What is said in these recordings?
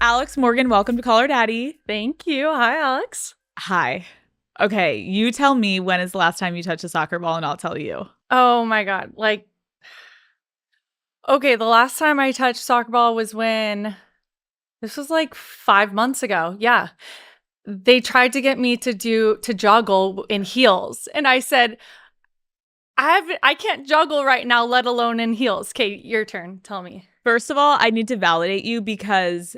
Alex Morgan, welcome to Call Her Daddy. Thank you. Hi, Alex. Hi. Okay, you tell me when is the last time you touched a soccer ball and I'll tell you. Oh my God. Okay, the last time I touched soccer ball was this was like 5 months ago. Yeah. They tried to get me to juggle in heels. And I said, I can't juggle right now, let alone in heels. Okay, your turn. Tell me. First of all, I need to validate you because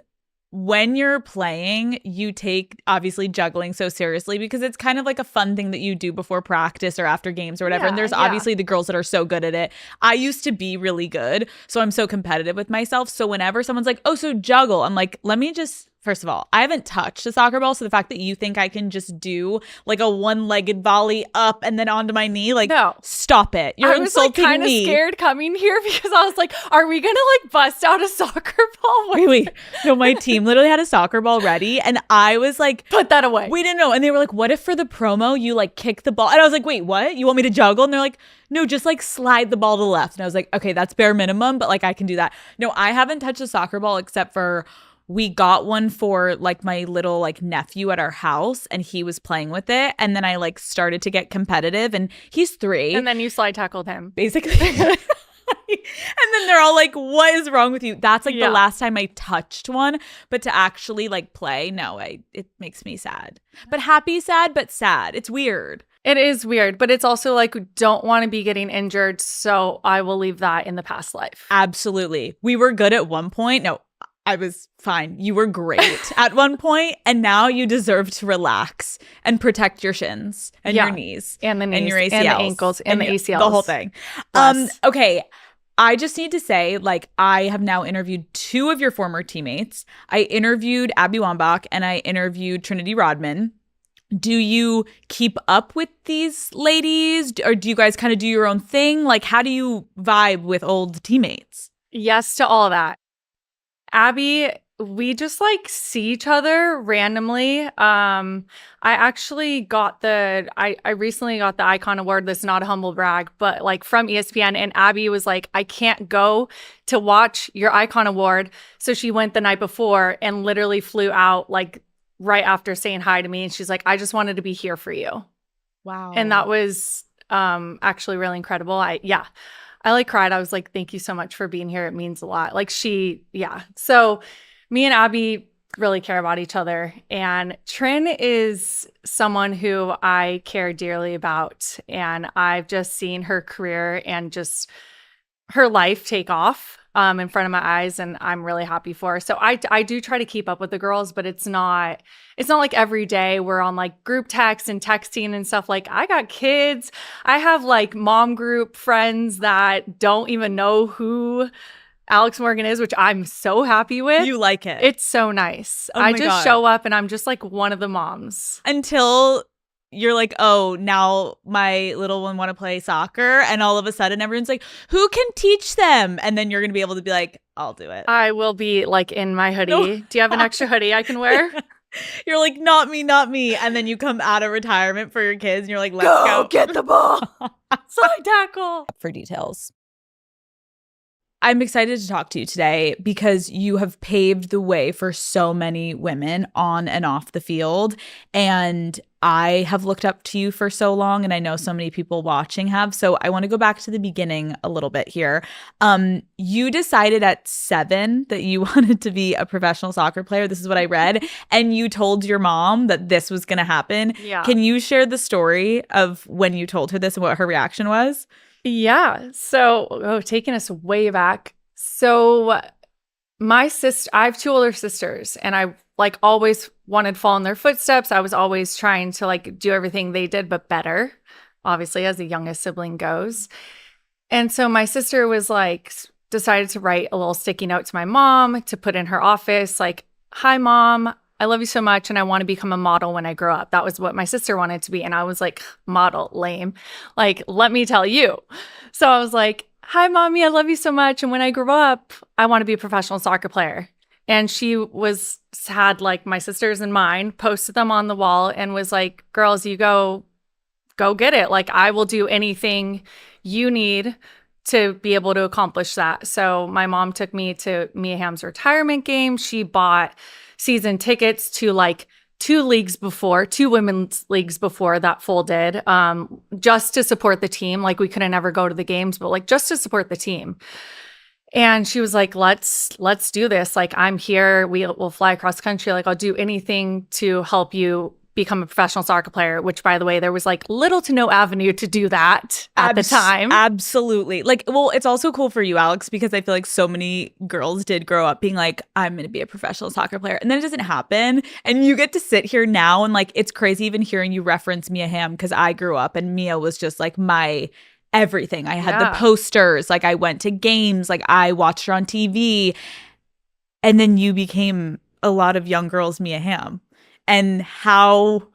when you're playing, you take obviously juggling so seriously because it's kind of like a fun thing that you do before practice or after games or whatever. And there's obviously the girls that are so good at it. I used to be really good, so I'm so competitive with myself. So whenever someone's like, oh, so juggle, I'm like, let me just, first of all, I haven't touched a soccer ball. So the fact that you think I can just do like a one-legged volley up and then onto my knee, like, no, stop it. You're insulting me. I was kind of scared coming here because I was like, are we going to like bust out a soccer ball? Wait. No, my team literally had a soccer ball ready and I was like, put that away. We didn't know. And they were like, what if for the promo you like kick the ball? And I was like, wait, what? You want me to juggle? And they're like, no, just like slide the ball to the left. And I was like, okay, that's bare minimum, but like I can do that. No, I haven't touched a soccer ball except for we got one for like my little like nephew at our house and he was playing with it. And then I like started to get competitive and he's 3. And then you slide tackled him. Basically. And then they're all like, what is wrong with you? That's like the last time I touched one. But to actually like play, no, it makes me sad. But happy, sad, but sad. It's weird. It is weird, but it's also like, don't want to be getting injured. So I will leave that in the past life. Absolutely. We were good at one point. No, I was fine. You were great at one point, and now you deserve to relax and protect your shins and your knees and the knees and your ACLs and the ankles and the ACLs, the whole thing. Yes. Okay. I just need to say, like, I have now interviewed 2 of your former teammates. I interviewed Abby Wambach and I interviewed Trinity Rodman. Do you keep up with these ladies, or do you guys kind of do your own thing? Like, how do you vibe with old teammates? Yes to all of that. Abby, we just like see each other randomly. I actually got I recently got the Icon Award. This is not a humble brag, but like from ESPN, and Abby was like, I can't go to watch your Icon Award. So she went the night before and literally flew out like right after saying hi to me. And she's like, I just wanted to be here for you. Wow. And that was actually really incredible. I like cried. I was like, thank you so much for being here. It means a lot. Like So me and Abby really care about each other. And Trin is someone who I care dearly about. And I've just seen her career and just her life take off in front of my eyes. And I'm really happy for her. So I do try to keep up with the girls, but it's not like every day we're on like group text and texting and stuff. Like I got kids. I have like mom group friends that don't even know who Alex Morgan is, which I'm so happy with. You like it. It's so nice. I just show up and I'm just like one of the moms. Until you're like, oh, now my little one want to play soccer. And all of a sudden everyone's like, who can teach them? And then you're going to be able to be like, I'll do it. I will be like in my hoodie. No. Do you have an extra hoodie I can wear? You're like, not me. And then you come out of retirement for your kids and you're like, let's go. Get the ball. Slide tackle. For details. I'm excited to talk to you today because you have paved the way for so many women on and off the field. And I have looked up to you for so long, and I know so many people watching have. So I want to go back to the beginning a little bit here. You decided at 7 that you wanted to be a professional soccer player. This is what I read. And you told your mom that this was going to happen. Yeah. Can you share the story of when you told her this and what her reaction was? Yeah. So, taking us way back. So I have 2 older sisters, and I like always wanted to follow in their footsteps. I was always trying to like do everything they did, but better, obviously, as the youngest sibling goes. And so my sister was like, decided to write a little sticky note to my mom to put in her office, like, hi, Mom. I love you so much, and I want to become a model when I grow up. That was what my sister wanted to be. And I was like, model, lame. Like, let me tell you. So I was like, hi, Mommy, I love you so much. And when I grow up, I want to be a professional soccer player. And she had like my sisters and mine, posted them on the wall and was like, girls, you go get it. Like, I will do anything you need to be able to accomplish that. So my mom took me to Mia Hamm's retirement game. She bought season tickets to like two women's leagues before that folded, just to support the team. Like we couldn't ever go to the games, but like just to support the team. And she was like, let's do this. Like, I'm here. We'll fly across country. Like, I'll do anything to help you become a professional soccer player, which, by the way, there was like little to no avenue to do that at the time. Absolutely. Like, well, it's also cool for you, Alex, because I feel like so many girls did grow up being like, I'm going to be a professional soccer player. And then it doesn't happen. And you get to sit here now and like, it's crazy even hearing you reference Mia Hamm, because I grew up and Mia was just like my everything. I had the posters, like I went to games, like I watched her on TV. And then you became a lot of young girls Mia Hamm. And how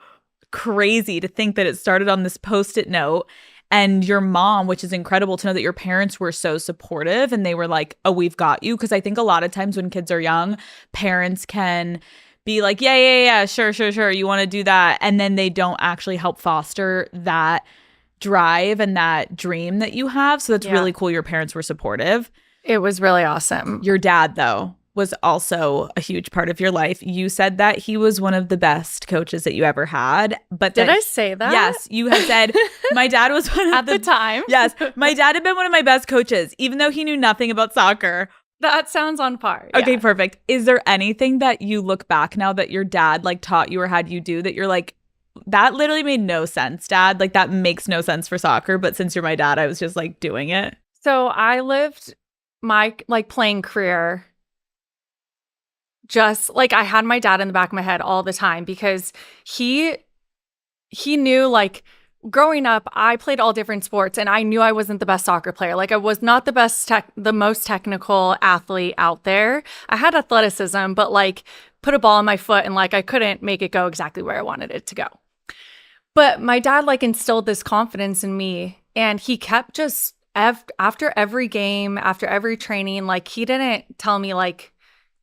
crazy to think that it started on this Post-it note, and your mom, which is incredible to know that your parents were so supportive and they were like, oh, we've got you. Because I think a lot of times when kids are young, parents can be like, yeah, sure, you want to do that. And then they don't actually help foster that drive and that dream that you have. So that's really cool. Your parents were supportive. It was really awesome. Your dad, though, was also a huge part of your life. You said that he was one of the best coaches that you ever had. But did I say that? Yes, you had said my dad was one of at the time. Yes, my dad had been one of my best coaches, even though he knew nothing about soccer. That sounds on par. Okay, perfect. Is there anything that you look back now that your dad like taught you or had you do that you're like, that literally made no sense, Dad? Like that makes no sense for soccer, but since you're my dad, I was just like doing it. So I lived my like playing career just like I had my dad in the back of my head all the time, because he knew, like, growing up, I played all different sports and I knew I wasn't the best soccer player. Like I was not the most technical athlete out there. I had athleticism, but like put a ball in my foot and like I couldn't make it go exactly where I wanted it to go. But my dad like instilled this confidence in me, and he kept just after every game, after every training, like he didn't tell me like,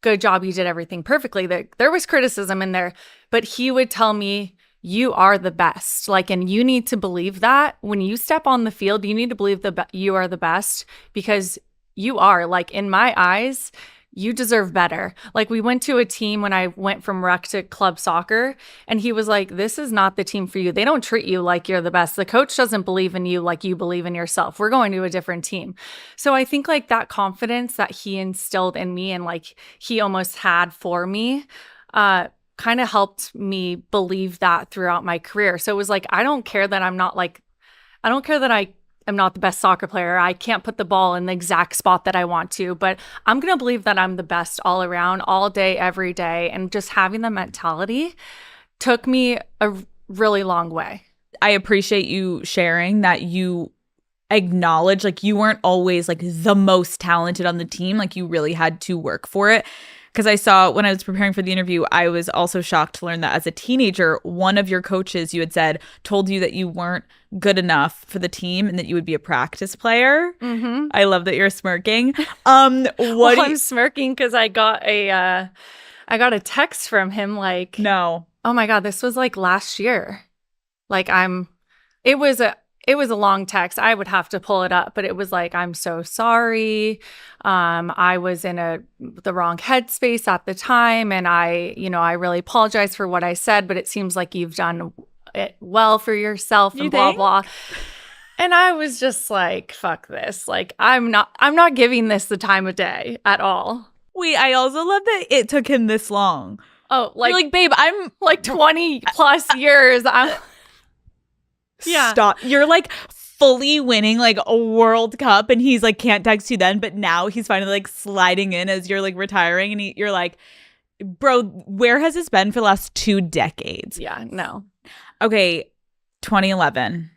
good job, you did everything perfectly. There was criticism in there, but he would tell me, you are the best. Like, and you need to believe that when you step on the field, you need to believe you are the best, because you are. Like, in my eyes, you deserve better. Like, we went to a team when I went from rec to club soccer, and he was like, this is not the team for you. They don't treat you like you're the best. The coach doesn't believe in you like you believe in yourself. We're going to a different team. So I think like that confidence that he instilled in me and like he almost had for me, kind of helped me believe that throughout my career. So it was like, I don't care that I am not the best soccer player. I can't put the ball in the exact spot that I want to, but I'm going to believe that I'm the best all around, all day, every day. And just having the mentality took me a really long way. I appreciate you sharing that. You acknowledge like you weren't always like the most talented on the team. Like you really had to work for it. Because I saw when I was preparing for the interview, I was also shocked to learn that as a teenager, one of your coaches, you had said, told you that you weren't good enough for the team and that you would be a practice player. Mm-hmm. I love that you're smirking. I'm smirking because I got a text from him like, no, oh my God, this was like last year. Like it was a long text. I would have to pull it up, but it was like, I'm so sorry. I was in the wrong headspace at the time. And I really apologize for what I said, but it seems like you've done it well for yourself and blah, blah. And I was just like, fuck this. Like, I'm not giving this the time of day at all. Wait, I also love that it took him this long. Oh, like, you're like, babe, I'm like 20 plus years. Yeah. Stop. You're like fully winning like a World Cup and he's like can't text you then, but now he's finally like sliding in as you're like retiring and you're like, bro, where has this been for the last 2 decades? Yeah, no. Okay, 2011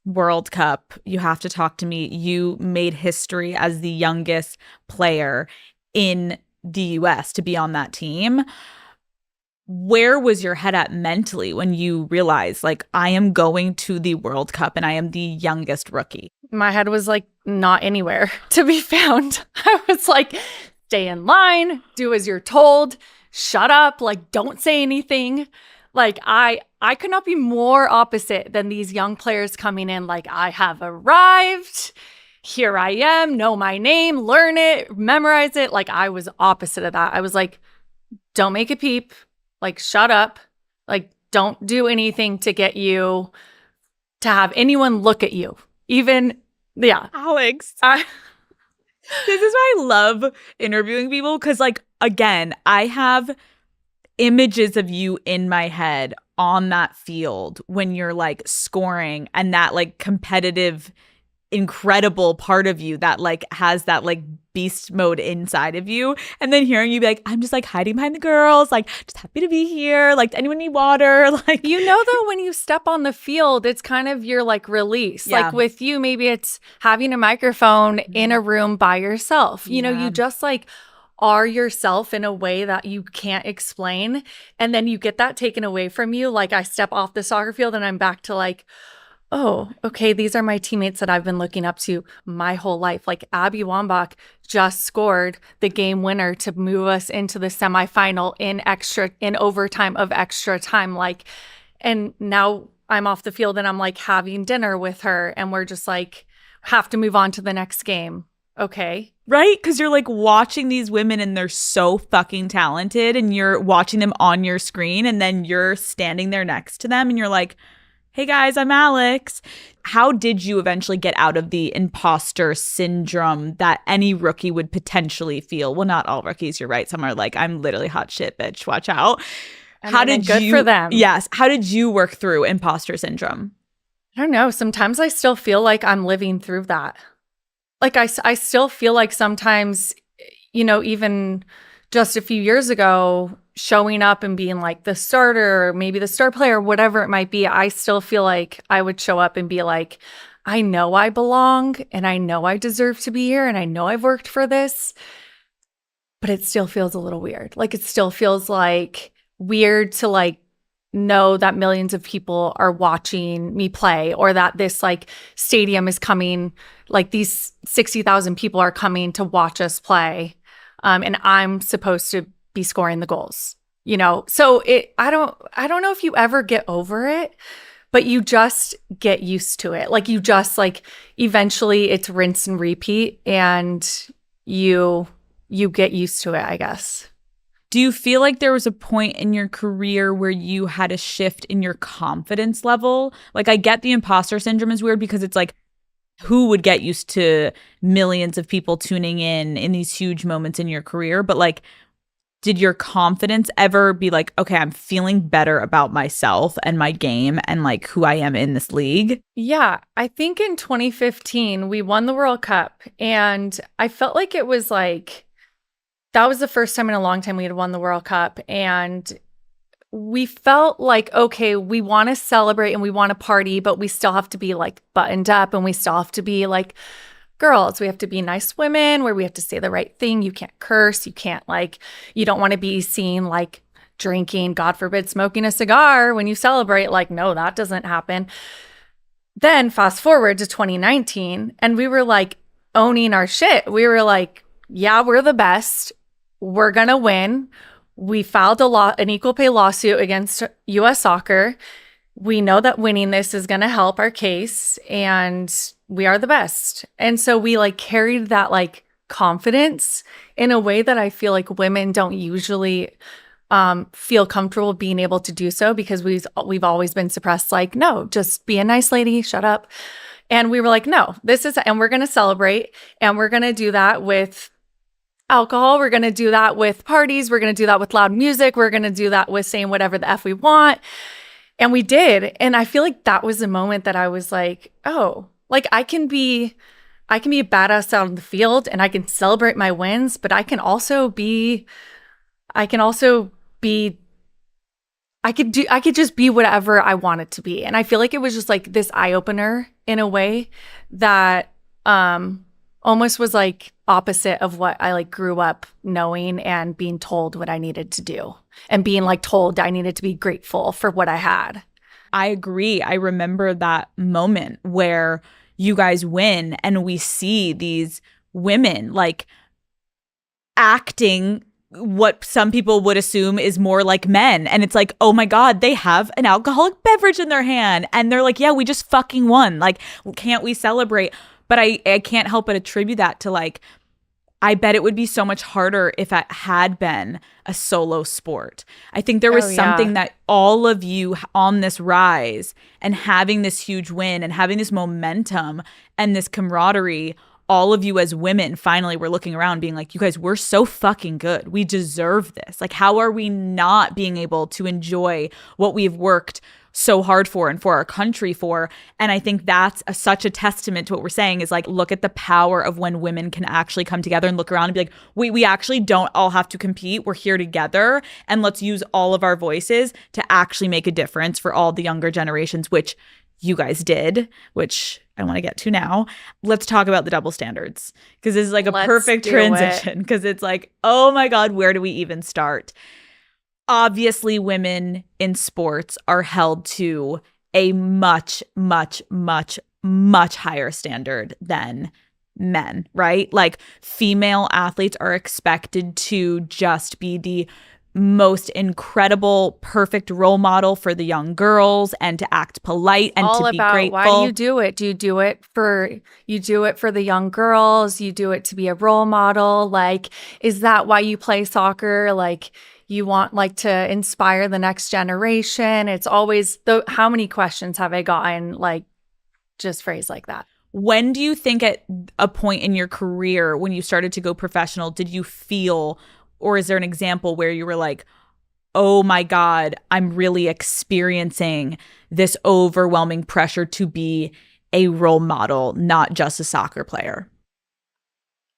World Cup. You have to talk to me. You made history as the youngest player in the US to be on that team. Where was your head at mentally when you realized, like, I am going to the World Cup and I am the youngest rookie? My head was, like, not anywhere to be found. I was like, stay in line, do as you're told, shut up, like, don't say anything. Like, I could not be more opposite than these young players coming in, like, I have arrived. here I am, know my name, learn it, memorize it. Like, I was opposite of that. I was like, don't make a peep. Like, shut up. Like, don't do anything to get you to have anyone look at you. Even, yeah. Alex. This is why I love interviewing people, because, like, again, I have images of you in my head on that field when you're, like, scoring, and that, like, competitive, incredible part of you that, like, has that, like, beast mode inside of you. And then hearing you be like, I'm just, like, hiding behind the girls, like, just happy to be here. Like, anyone need water? Like, you know, though, when you step on the field, it's kind of your, like, release. Yeah. Like, with you, maybe it's having a microphone in a room by yourself. You know, you just, like, are yourself in a way that you can't explain. And then you get that taken away from you. Like, I step off the soccer field and I'm back to, like, oh, okay, these are my teammates that I've been looking up to my whole life. Like, Abby Wambach just scored the game winner to move us into the semifinal in overtime of extra time. Like, and now I'm off the field and I'm, like, having dinner with her and we're just, like, have to move on to the next game. Okay. Right? Because you're, like, watching these women and they're so fucking talented, and you're watching them on your screen, and then you're standing there next to them and you're like, hey guys, I'm Alex. How did you eventually get out of the imposter syndrome that any rookie would potentially feel? Well, not all rookies, you're right. Some are like, I'm literally hot shit, bitch. Watch out. How did you, good for them. Yes. How did you work through imposter syndrome? I don't know. Sometimes I still feel like I'm living through that. Like, I still feel like sometimes, you know, even just a few years ago, showing up and being, like, the starter or maybe the star player, whatever it might be, I still feel like I would show up and be like, I know I belong and I know I deserve to be here and I know I've worked for this, but it still feels a little weird. Like, it still feels like weird to, like, know that millions of people are watching me play, or that this, like, stadium is coming, like, these 60,000 people are coming to watch us play. And I'm supposed to be scoring the goals, you know? So I don't know if you ever get over it, but you just get used to it. Like, you just, like, eventually it's rinse and repeat, and you get used to it, I guess. Do you feel like there was a point in your career where you had a shift in your confidence level? Like, I get the imposter syndrome is weird because it's like, who would get used to millions of people tuning in these huge moments in your career? But, like, did your confidence ever be like, okay, I'm feeling better about myself and my game and, like, who I am in this league? Yeah, I think in 2015, we won the World Cup, and I felt like it was, like, that was the first time in a long time we had won the World Cup, and we felt like, okay, we want to celebrate and we want to party, but we still have to be, like, buttoned up, and we still have to be, like, girls. We have to be nice women where we have to say the right thing. You can't curse. You can't, like, you don't want to be seen, like, drinking, God forbid, smoking a cigar when you celebrate. Like, no, that doesn't happen. Then fast forward to 2019, and we were, like, owning our shit. We were like, yeah, we're the best. We're going to win. We filed an equal pay lawsuit against U.S. Soccer. We know that winning this is going to help our case, and we are the best. And so we, like, carried that, like, confidence in a way that I feel like women don't usually feel comfortable being able to do so, because we've always been suppressed. Like, no, just be a nice lady, shut up. And we were like, no, and we're going to celebrate, and we're going to do that with alcohol. We're going to do that with parties. We're going to do that with loud music. We're going to do that with saying whatever the F we want. And we did. And I feel like that was the moment that I was like, oh, like, I can be a badass out on the field and I can celebrate my wins, but I could just be whatever I wanted to be. And I feel like it was just, like, this eye opener in a way that almost was, like, opposite of what I, like, grew up knowing and being told what I needed to do, and being, like, told I needed to be grateful for what I had. I agree. I remember that moment where you guys win and we see these women, like, acting what some people would assume is more like men. And it's like, oh my God, they have an alcoholic beverage in their hand. And they're like, yeah, we just fucking won. Like, can't we celebrate? But I can't help but attribute that to like, I bet it would be so much harder if it had been a solo sport. I think there was something that all of you on this rise and having this huge win and having this momentum and this camaraderie, all of you as women finally were looking around being like, you guys, we're so fucking good. We deserve this. Like, how are we not being able to enjoy what we've worked so hard for and for our country for? And I think that's such a testament to what we're saying is like, look at the power of when women can actually come together and look around and be like, we actually don't all have to compete. We're here together and let's use all of our voices to actually make a difference for all the younger generations, which you guys did, which I want to get to now. Let's talk about the double standards because this is like a perfect transition because it's like, oh my God, where do we even start? Obviously, women in sports are held to a much, much, much, much higher standard than men, right? Like female athletes are expected to just be the most incredible, perfect role model for the young girls and to act polite and all to be about grateful. Why do you do it? Do you do it for the young girls? You do it to be a role model? Like, is that why you play soccer? Like, you want like to inspire the next generation? It's always how many questions have I gotten like just phrased like that? When do you think at a point in your career when you started to go professional, did you feel, or is there an example where you were like, oh my God, I'm really experiencing this overwhelming pressure to be a role model, not just a soccer player?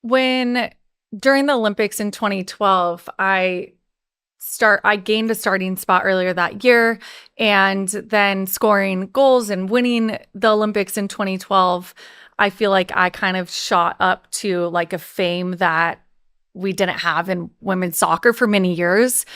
During the Olympics in 2012, I gained a starting spot earlier that year, and then scoring goals and winning the Olympics in 2012, I feel like I kind of shot up to like a fame that we didn't have in women's soccer for many years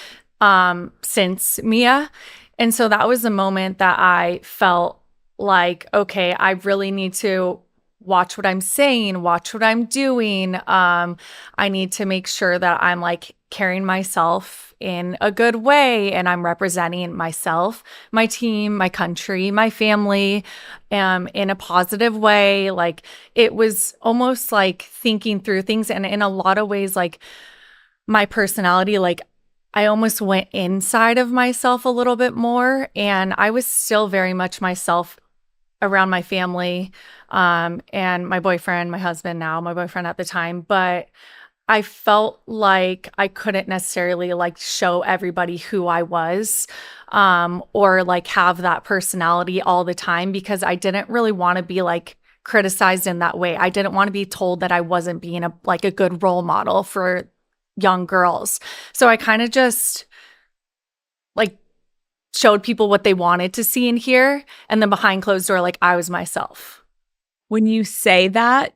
since Mia. And so that was the moment that I felt like, okay, I really need to watch what I'm saying, watch what I'm doing. I need to make sure that I'm like carrying myself in a good way and I'm representing myself, my team, my country, my family in a positive way. Like it was almost like thinking through things, and in a lot of ways, like my personality, like I almost went inside of myself a little bit more, and I was still very much myself around my family and my boyfriend, my husband now, my boyfriend at the time. But I felt like I couldn't necessarily like show everybody who I was or like have that personality all the time, because I didn't really want to be like criticized in that way. I didn't want to be told that I wasn't being a good role model for young girls. So I kind of just like showed people what they wanted to see and hear, and then behind closed door, like I was myself. When you say that,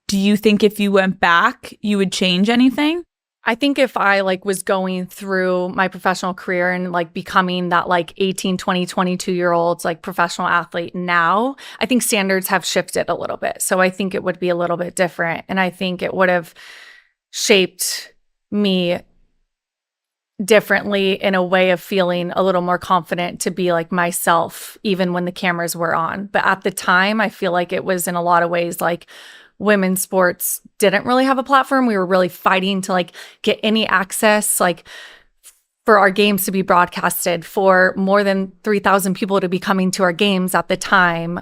do you think if you went back, you would change anything? I think if I like was going through my professional career and like becoming that like 18, 20, 22-year-old like professional athlete now, I think standards have shifted a little bit. So I think it would be a little bit different. And I think it would have shaped me differently in a way of feeling a little more confident to be like myself, even when the cameras were on. But at the time, I feel like it was in a lot of ways like women's sports didn't really have a platform. We were really fighting to like get any access, like for our games to be broadcasted, for more than 3,000 people to be coming to our games at the time.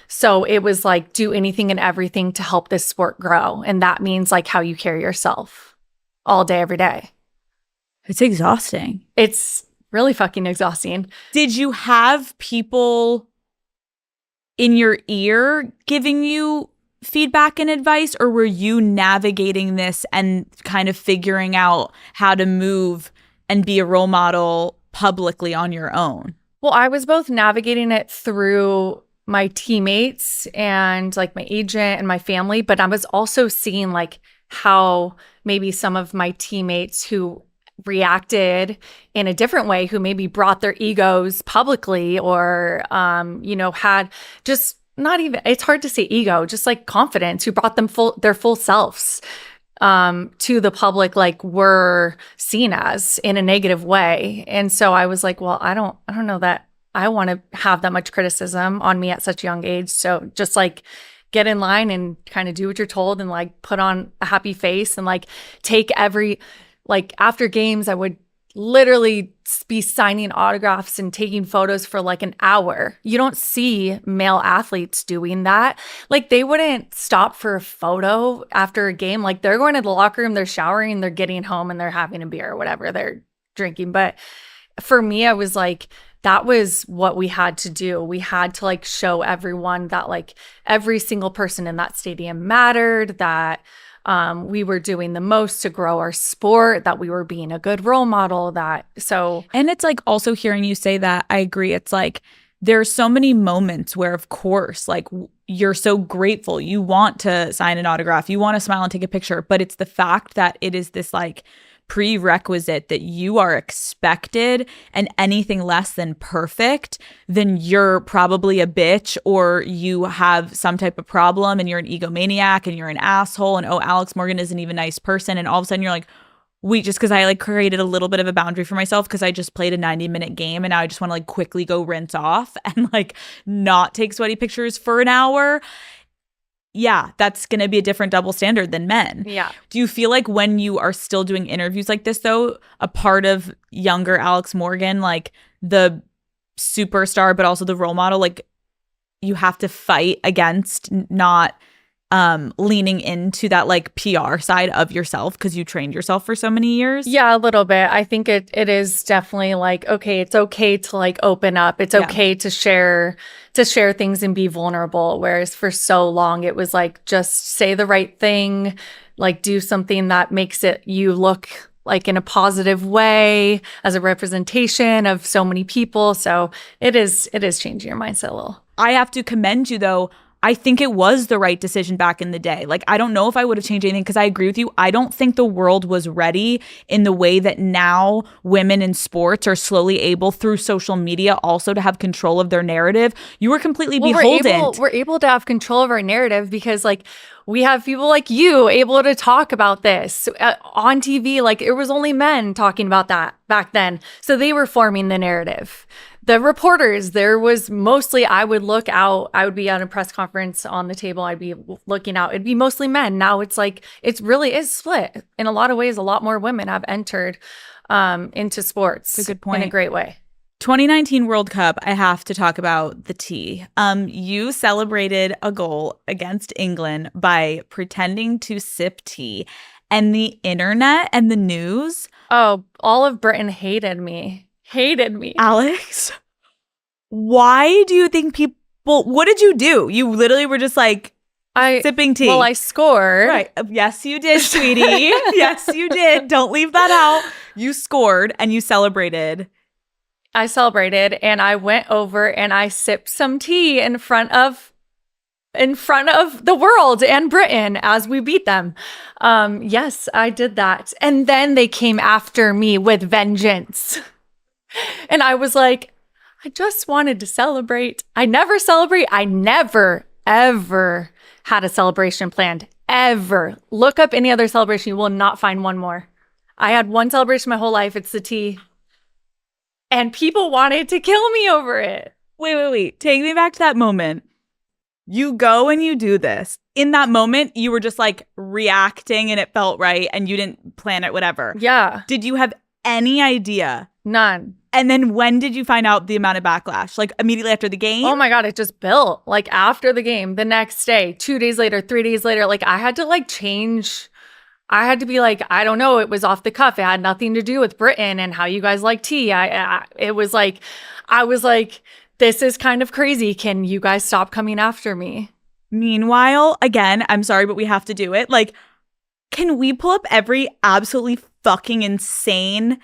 So it was like do anything and everything to help this sport grow. And that means like how you carry yourself all day, every day. It's exhausting. It's really fucking exhausting. Did you have people in your ear giving you feedback and advice, or were you navigating this and kind of figuring out how to move and be a role model publicly on your own? Well, I was both navigating it through my teammates and like my agent and my family, but I was also seeing like how maybe some of my teammates who reacted in a different way, who maybe brought their egos publicly or, had just not even, it's hard to say ego, just like confidence, who brought them their full selves to the public, like were seen as in a negative way. And so I was like, well, I don't know that I want to have that much criticism on me at such a young age. So just like get in line and kind of do what you're told and like put on a happy face and like take like after games, I would literally be signing autographs and taking photos for like an hour. You don't see male athletes doing that. Like they wouldn't stop for a photo after a game. Like they're going to the locker room, they're showering, they're getting home and they're having a beer or whatever they're drinking. But for me, I was like, that was what we had to do. We had to like show everyone that like every single person in that stadium mattered, that we were doing the most to grow our sport, that we were being a good role model, And it's like also hearing you say that, I agree. It's like there's so many moments where, of course, like you're so grateful. You want to sign an autograph. You want to smile and take a picture. But it's the fact that it is this like prerequisite that you are expected, and anything less than perfect, then you're probably a bitch, or you have some type of problem and you're an egomaniac and you're an asshole, and oh, Alex Morgan isn't even a nice person. And all of a sudden you're like, wait, just because I like created a little bit of a boundary for myself because I just played a 90-minute game and now I just want to like quickly go rinse off and like not take sweaty pictures for an hour. Yeah, that's going to be a different double standard than men. Yeah. Do you feel like when you are still doing interviews like this, though, a part of younger Alex Morgan, like the superstar, but also the role model, like you have to fight against not leaning into that like PR side of yourself because you trained yourself for so many years? Yeah, a little bit. I think it is definitely like, okay, it's okay to like open up. It's okay to share things and be vulnerable. Whereas for so long it was like, just say the right thing, like do something that makes you look like in a positive way as a representation of so many people. So it is changing your mindset a little. I have to commend you though. I think it was the right decision back in the day. Like, I don't know if I would have changed anything because I agree with you. I don't think the world was ready in the way that now women in sports are slowly able through social media also to have control of their narrative. You were completely beholden. We're able to have control of our narrative because like we have people like you able to talk about this on TV. Like it was only men talking about that back then. So they were forming the narrative. The reporters, there was mostly, I would look out, I would be at a press conference on the table, I'd be looking out, it'd be mostly men. Now it's like, it really is split. In a lot of ways, a lot more women have entered into sports. That's a good point. In a great way. 2019 World Cup, I have to talk about the tea. You celebrated a goal against England by pretending to sip tea, and the internet and the news. Oh, all of Britain hated me. Alex, why do you think people, what did you do? You literally were just like sipping tea. Well, I scored. Right. Yes, you did, sweetie. Yes, you did. Don't leave that out. You scored and you celebrated. I celebrated and I went over and I sipped some tea in front of the world and Britain as we beat them. Yes, I did that. And then they came after me with vengeance. And I was like, I just wanted to celebrate. I never celebrate. I never, ever had a celebration planned. Ever. Look up any other celebration. You will not find one more. I had one celebration my whole life. It's the tea. And people wanted to kill me over it. Wait. Take me back to that moment. You go and you do this. In that moment, you were just like reacting and it felt right and you didn't plan it, whatever. Yeah. Did you have any idea? None. And then when did you find out the amount of backlash? Like immediately after the game? Oh my God, it just built. Like after the game, the next day, 2 days later, 3 days later, like I had to like change. I had to be like, I don't know. It was off the cuff. It had nothing to do with Britain and how you guys like tea. It was like, I was like, this is kind of crazy. Can you guys stop coming after me? Meanwhile, again, I'm sorry, but we have to do it. Like, can we pull up every absolutely fucking insane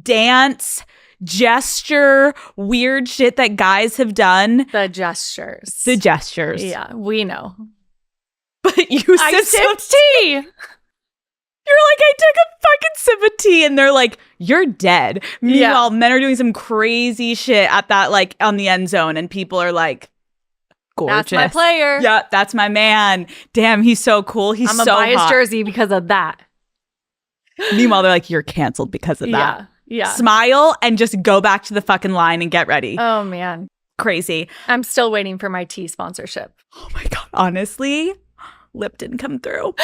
dance, gesture, weird shit that guys have done? The gestures. Yeah, we know. But you sipped tea. You're like, I took a fucking sip of tea, and they're like, you're dead. Meanwhile, men are doing some crazy shit at that, like, on the end zone, and people are like, gorgeous. That's my player. Yeah, that's my man. Damn, he's so cool. I'm a biased jersey because of that. Meanwhile, they're like, you're canceled because of that. smile, and just go back to the fucking line and get ready. Oh, man. Crazy. I'm still waiting for my tea sponsorship. Oh my God. Honestly, lip didn't come through.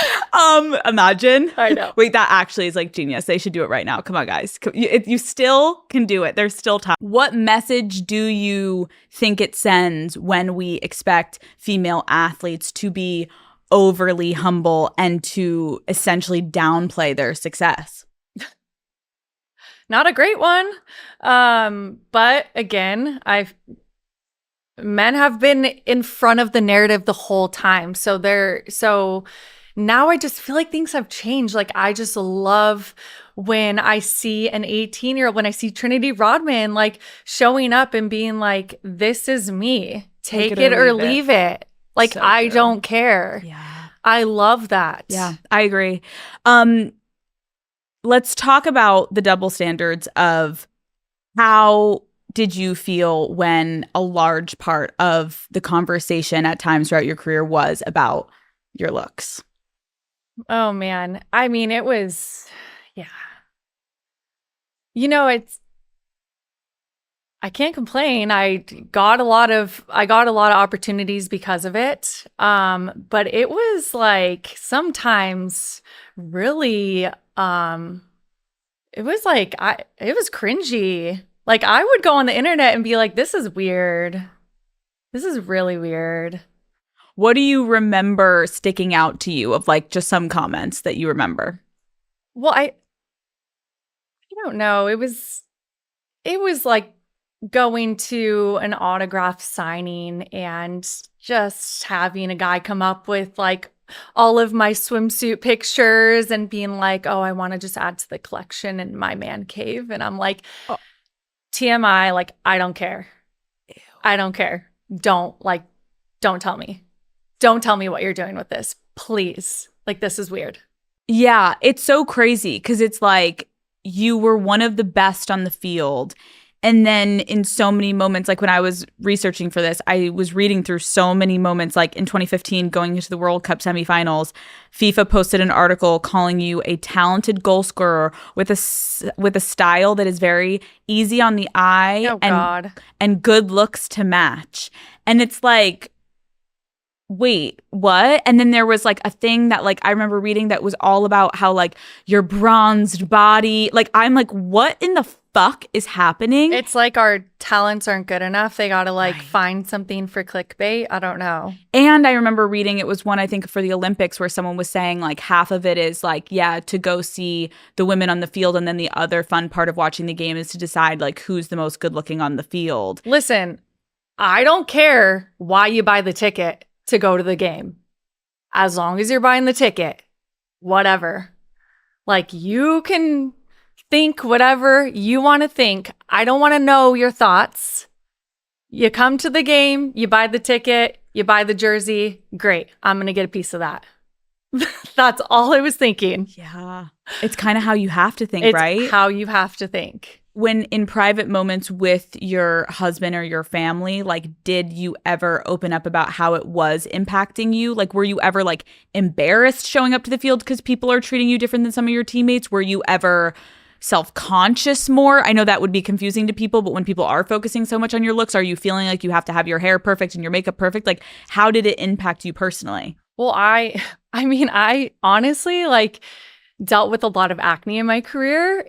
Imagine. I know. Wait, that actually is like genius. They should do it right now. Come on, guys. You still can do it. There's still time. What message do you think it sends when we expect female athletes to be overly humble and to essentially downplay their success? Not a great one. But again, men have been in front of the narrative the whole time. So now I just feel like things have changed. Like, I just love when I see an 18-year-old, when I see Trinity Rodman, like, showing up and being like, this is me. Take it or leave it. Like, so I don't care. Yeah. I love that. Yeah, I agree. Let's talk about the double standards of how did you feel when a large part of the conversation at times throughout your career was about your looks? Oh, man. I mean, it was, you know, I can't complain. I got a lot of opportunities because of it. But it was like sometimes really, it was like, it was cringy. Like, I would go on the internet and be like, this is weird. This is really weird. What do you remember sticking out to you of like just some comments that you remember? Well, I don't know. It was like going to an autograph signing and just having a guy come up with like all of my swimsuit pictures and being like, oh, I want to just add to the collection in my man cave. And I'm like, TMI, like, I don't care. Ew. I don't care. Don't tell me. Don't tell me what you're doing with this. Please. Like, this is weird. Yeah, it's so crazy because it's like you were one of the best on the field. And then in so many moments, like when I was researching for this, I was reading through so many moments, like in 2015, going into the World Cup semifinals, FIFA posted an article calling you a talented goal scorer with a style that is very easy on the eye and good looks to match. And it's like, wait, what? And then there was like a thing that like I remember reading that was all about how like your bronzed body, like I'm like, what in the fuck is happening? It's like our talents aren't good enough. They gotta like find something for clickbait. I don't know. And I remember reading, it was one I think for the Olympics where someone was saying like half of it is like, yeah, to go see the women on the field, and then the other fun part of watching the game is to decide like who's the most good looking on the field. Listen, I don't care why you buy the ticket to go to the game. As long as you're buying the ticket, whatever. Like, you can think whatever you want to think. I don't want to know your thoughts. You come to the game, you buy the ticket, you buy the jersey. Great. I'm going to get a piece of that. That's all I was thinking. Yeah. It's kind of how you have to think, right? It's how you have to think. When in private moments with your husband or your family, like, did you ever open up about how it was impacting you? Like, were you ever like embarrassed showing up to the field because people are treating you different than some of your teammates? Were you ever self-conscious more? I know that would be confusing to people, but when people are focusing so much on your looks, are you feeling like you have to have your hair perfect and your makeup perfect? Like, how did it impact you personally? Well, I mean, I honestly like dealt with a lot of acne in my career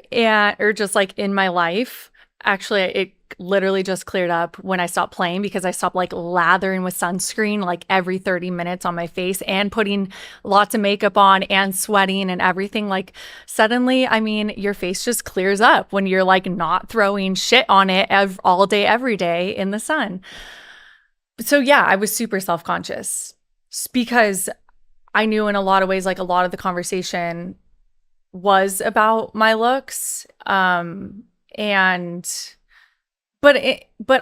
or just like in my life. Actually, it literally just cleared up when I stopped playing because I stopped like lathering with sunscreen like every 30 minutes on my face and putting lots of makeup on and sweating and everything. Like, suddenly, I mean, your face just clears up when you're like not throwing shit on it all day, every day in the sun. So yeah, I was super self-conscious because I knew in a lot of ways, like a lot of the conversation was about my looks. But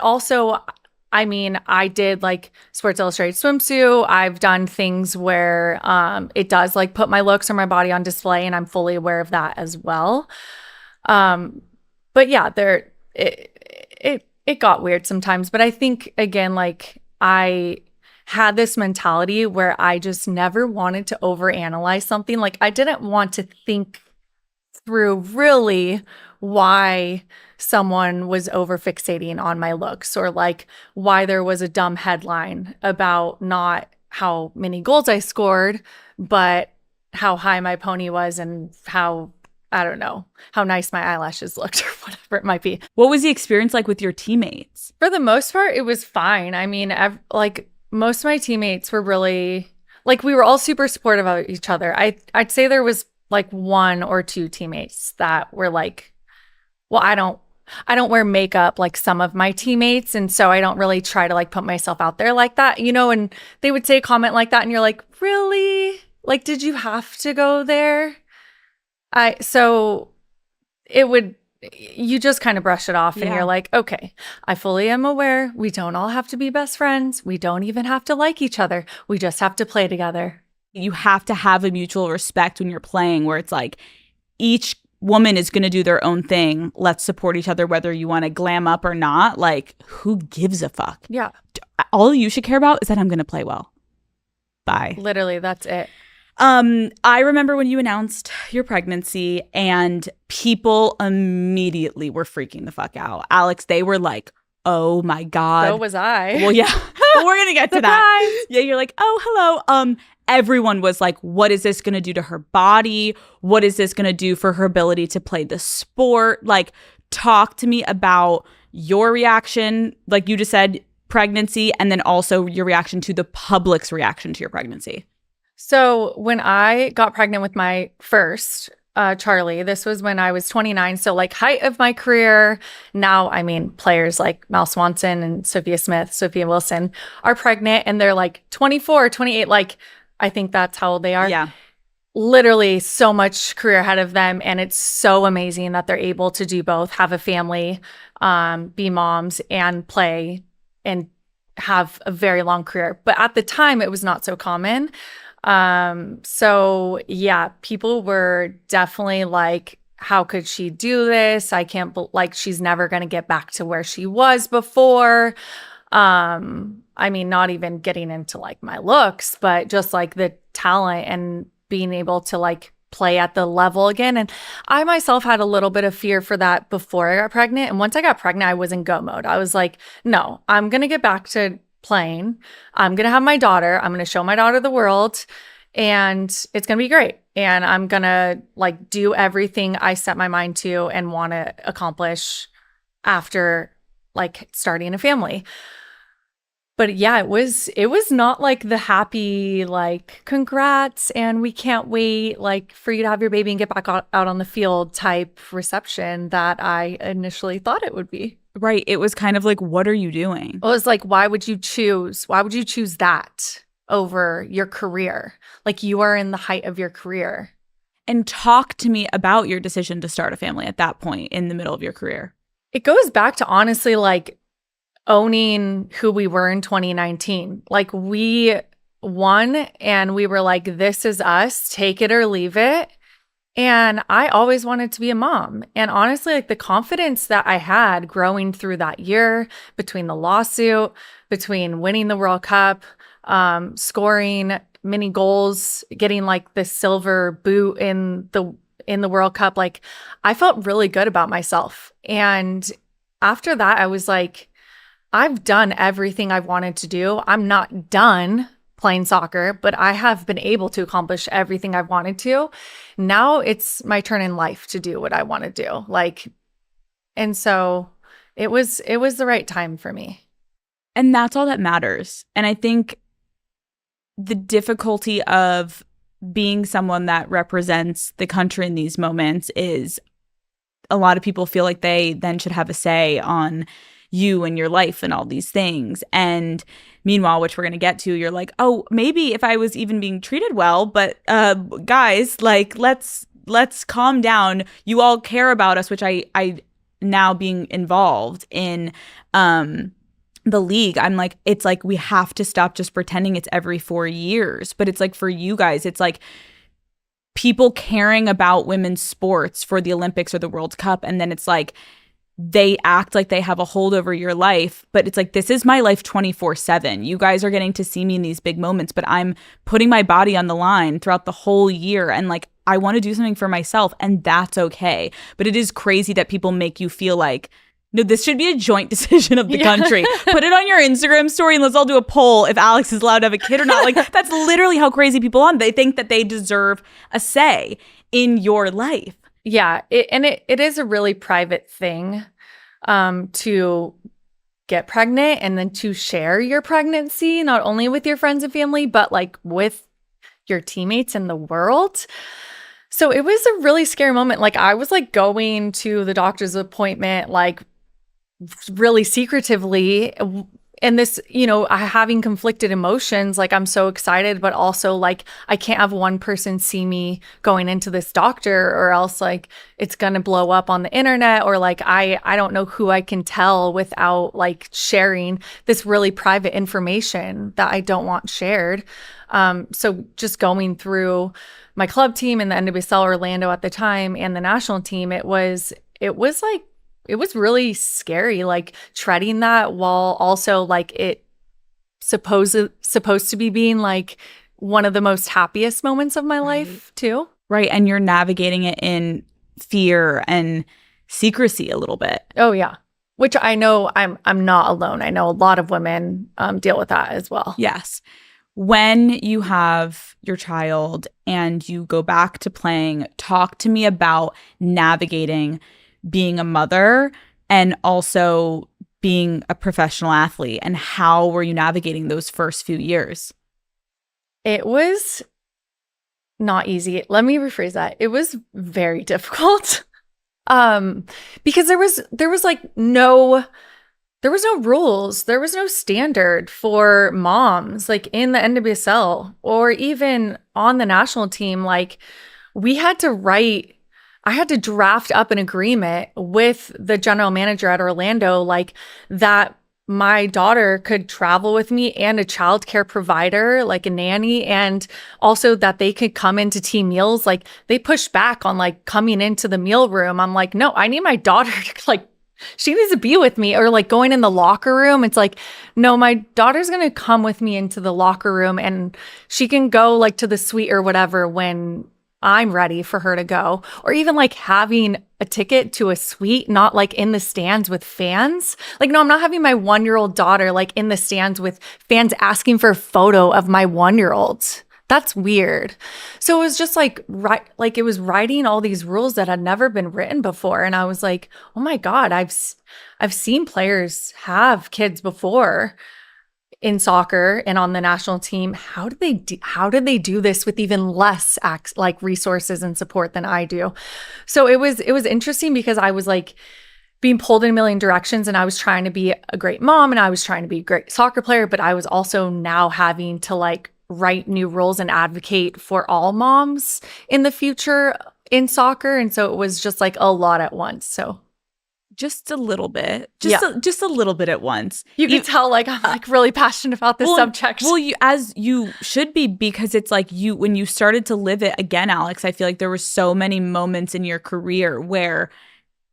also, I mean, I did like Sports Illustrated swimsuit. I've done things where it does like put my looks or my body on display, and I'm fully aware of that as well. But yeah, it got weird sometimes. But I think again, like I had this mentality where I just never wanted to overanalyze something. Like, I didn't want to think through really why someone was over fixating on my looks, or like why there was a dumb headline about not how many goals I scored, but how high my pony was and how, I don't know, how nice my eyelashes looked or whatever it might be. What was the experience like with your teammates? For the most part, it was fine. I mean, like most of my teammates were really, like, we were all super supportive of each other. I'd say there was like one or two teammates that were like, well, I don't wear makeup like some of my teammates, and so I don't really try to like put myself out there like that, you know, and they would say a comment like that and you're like, really? Like, did you have to go there? So it would, you just kind of brush it off and you're like, okay, I fully am aware we don't all have to be best friends. We don't even have to like each other. We just have to play together. You have to have a mutual respect when you're playing, where it's like each woman is going to do their own thing. Let's support each other, whether you want to glam up or not. Like, who gives a fuck? Yeah. All you should care about is that I'm going to play well. Bye. Literally, that's it. I remember when you announced your pregnancy and people immediately were freaking the fuck out. Alex, they were like, oh my God. So was I. Well, yeah, but we're going to get to that. Yeah, you're like, oh, hello. Everyone was like, what is this going to do to her body? What is this going to do for her ability to play the sport? Like, talk to me about your reaction. Like you just said, pregnancy, and then also your reaction to the public's reaction to your pregnancy. So when I got pregnant with my first, Charlie, this was when I was 29. So like height of my career. Now, I mean, players like Mal Swanson and Sophia Smith, Sophia Wilson are pregnant and they're like 24, 28. Like, I think that's how old they are. Yeah. Literally so much career ahead of them. And it's so amazing that they're able to do both, have a family, be moms and play and have a very long career. But at the time, it was not so common. So yeah, people were definitely like, how could she do this? I can't like, she's never going to get back to where she was before. I mean, not even getting into like my looks, but just like the talent and being able to like play at the level again. And I myself had a little bit of fear for that before I got pregnant. And once I got pregnant, I was in go mode. I was like, no, I'm going to get back to playing. I'm going to have my daughter. I'm going to show my daughter the world and it's going to be great. And I'm going to like do everything I set my mind to and want to accomplish after like starting a family. But yeah, it was not like the happy, like, congrats and we can't wait like for you to have your baby and get back out on the field type reception that I initially thought it would be. Right. It was kind of like, what are you doing? Well, it was like, why would you choose that over your career? Like, you are in the height of your career. And talk to me about your decision to start a family at that point in the middle of your career. It goes back to honestly like owning who we were in 2019. Like, we won and we were like, this is us, take it or leave it. And I always wanted to be a mom. And honestly, like the confidence that I had growing through that year, between the lawsuit, between winning the World Cup, scoring many goals, getting like the silver boot in the World Cup, like I felt really good about myself. And after that, I was like, I've done everything I've wanted to do. I'm not done playing soccer, but I have been able to accomplish everything I've wanted to. Now it's my turn in life to do what I want to do. Like, and so it was the right time for me. And that's all that matters. And I think the difficulty of being someone that represents the country in these moments is a lot of people feel like they then should have a say on you and your life and all these things. And meanwhile, which we're going to get to, you're like, oh, maybe if I was even being treated well, but guys, like, let's calm down. You all care about us, which I now being involved in the league, I'm like, it's like we have to stop just pretending it's every 4 years. But it's like for you guys, it's like people caring about women's sports for the Olympics or the World Cup. And then it's like they act like they have a hold over your life, but it's like, this is my life 24/7. You guys are getting to see me in these big moments, but I'm putting my body on the line throughout the whole year. And like, I want to do something for myself, and that's okay. But it is crazy that people make you feel like, no, this should be a joint decision of the country. Put it on your Instagram story and let's all do a poll if Alex is allowed to have a kid or not. Like, that's literally how crazy people are. They think that they deserve a say in your life. Yeah, it is a really private thing to get pregnant and then to share your pregnancy, not only with your friends and family, but like with your teammates in the world. So it was a really scary moment. Like, I was like going to the doctor's appointment, like really secretively. And this, having conflicted emotions, like I'm so excited, but also like I can't have one person see me going into this doctor, or else like it's going to blow up on the internet, or like I don't know who I can tell without like sharing this really private information that I don't want shared. So just going through my club team and the NWSL Orlando at the time and the national team, it was really scary, like treading that while also like it supposed to be being like one of the most happiest moments of my life too. Right. And you're navigating it in fear and secrecy a little bit. Oh yeah. Which I know I'm not alone. I know a lot of women deal with that as well. Yes. When you have your child and you go back to playing, talk to me about navigating being a mother and also being a professional athlete, and how were you navigating those first few years? It was not easy. Let me rephrase that. It was very difficult. Because there was like no rules. There was no standard for moms like in the NWSL or even on the national team. Like, I had to draft up an agreement with the general manager at Orlando, like that my daughter could travel with me and a childcare provider, like a nanny, and also that they could come into team meals. Like, they pushed back on like coming into the meal room. I'm like, no, I need my daughter to like, she needs to be with me. Or like going in the locker room. It's like, no, my daughter's going to come with me into the locker room, and she can go like to the suite or whatever when I'm ready for her to go. Or even like having a ticket to a suite, not like in the stands with fans. Like, no, I'm not having my 1-year-old daughter like in the stands with fans asking for a photo of my 1-year-old. That's weird. So it was just like, it was writing all these rules that had never been written before. And I was like, oh my God, I've seen players have kids before in soccer and on the national team. How did they do this with even less like resources and support than I do? So it was interesting because I was like being pulled in a million directions, and I was trying to be a great mom and I was trying to be a great soccer player, but I was also now having to like write new rules and advocate for all moms in the future in soccer. And so it was just like a lot at once. So just a little bit, just a little bit at once. You can tell like I'm like really passionate about this subject. Well, as you should be, because it's like when you started to live it again, Alex, I feel like there were so many moments in your career where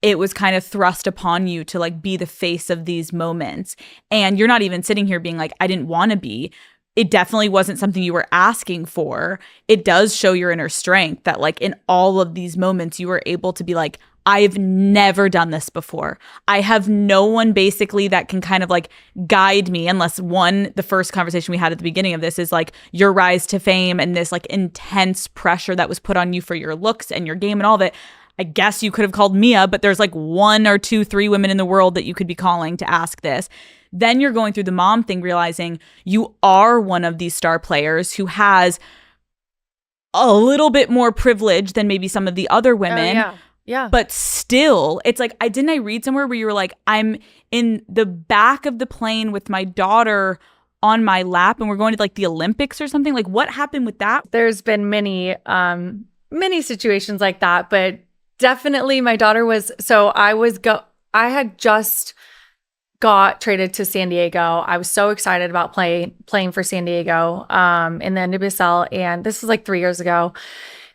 it was kind of thrust upon you to like be the face of these moments. And you're not even sitting here being like, I didn't want to be. It definitely wasn't something you were asking for. It does show your inner strength that like in all of these moments, you were able to be like, I've never done this before. I have no one basically that can kind of like guide me, unless the first conversation we had at the beginning of this is like your rise to fame and this like intense pressure that was put on you for your looks and your game and all of it. I guess you could have called Mia, but there's like 1 or 2, 3 women in the world that you could be calling to ask this. Then you're going through the mom thing, realizing you are one of these star players who has a little bit more privilege than maybe some of the other women. Oh, yeah. But still, it's like, I read somewhere where you were like, I'm in the back of the plane with my daughter on my lap and we're going to like the Olympics or something. Like, what happened with that? There's been many situations like that, but definitely my daughter was, so I had just got traded to San Diego. I was so excited about playing for San Diego in the NWSL, and this was like 3 years ago.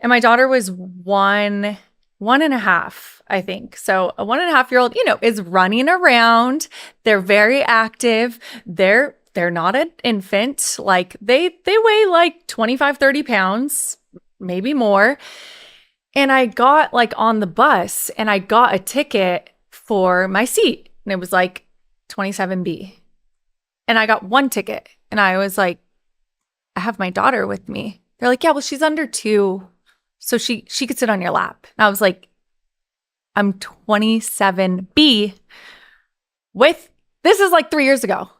And my daughter was one and a half I think. So a 1.5-year-old, is running around. They're very active. They're not an infant. Like they weigh like 25, 30 pounds, maybe more. And I got like on the bus and I got a ticket for my seat. And it was like 27B. And I got one ticket. And I was like, I have my daughter with me. They're like, yeah, well, she's under 2. So she could sit on your lap. And I was like, I'm 27B this is like 3 years ago,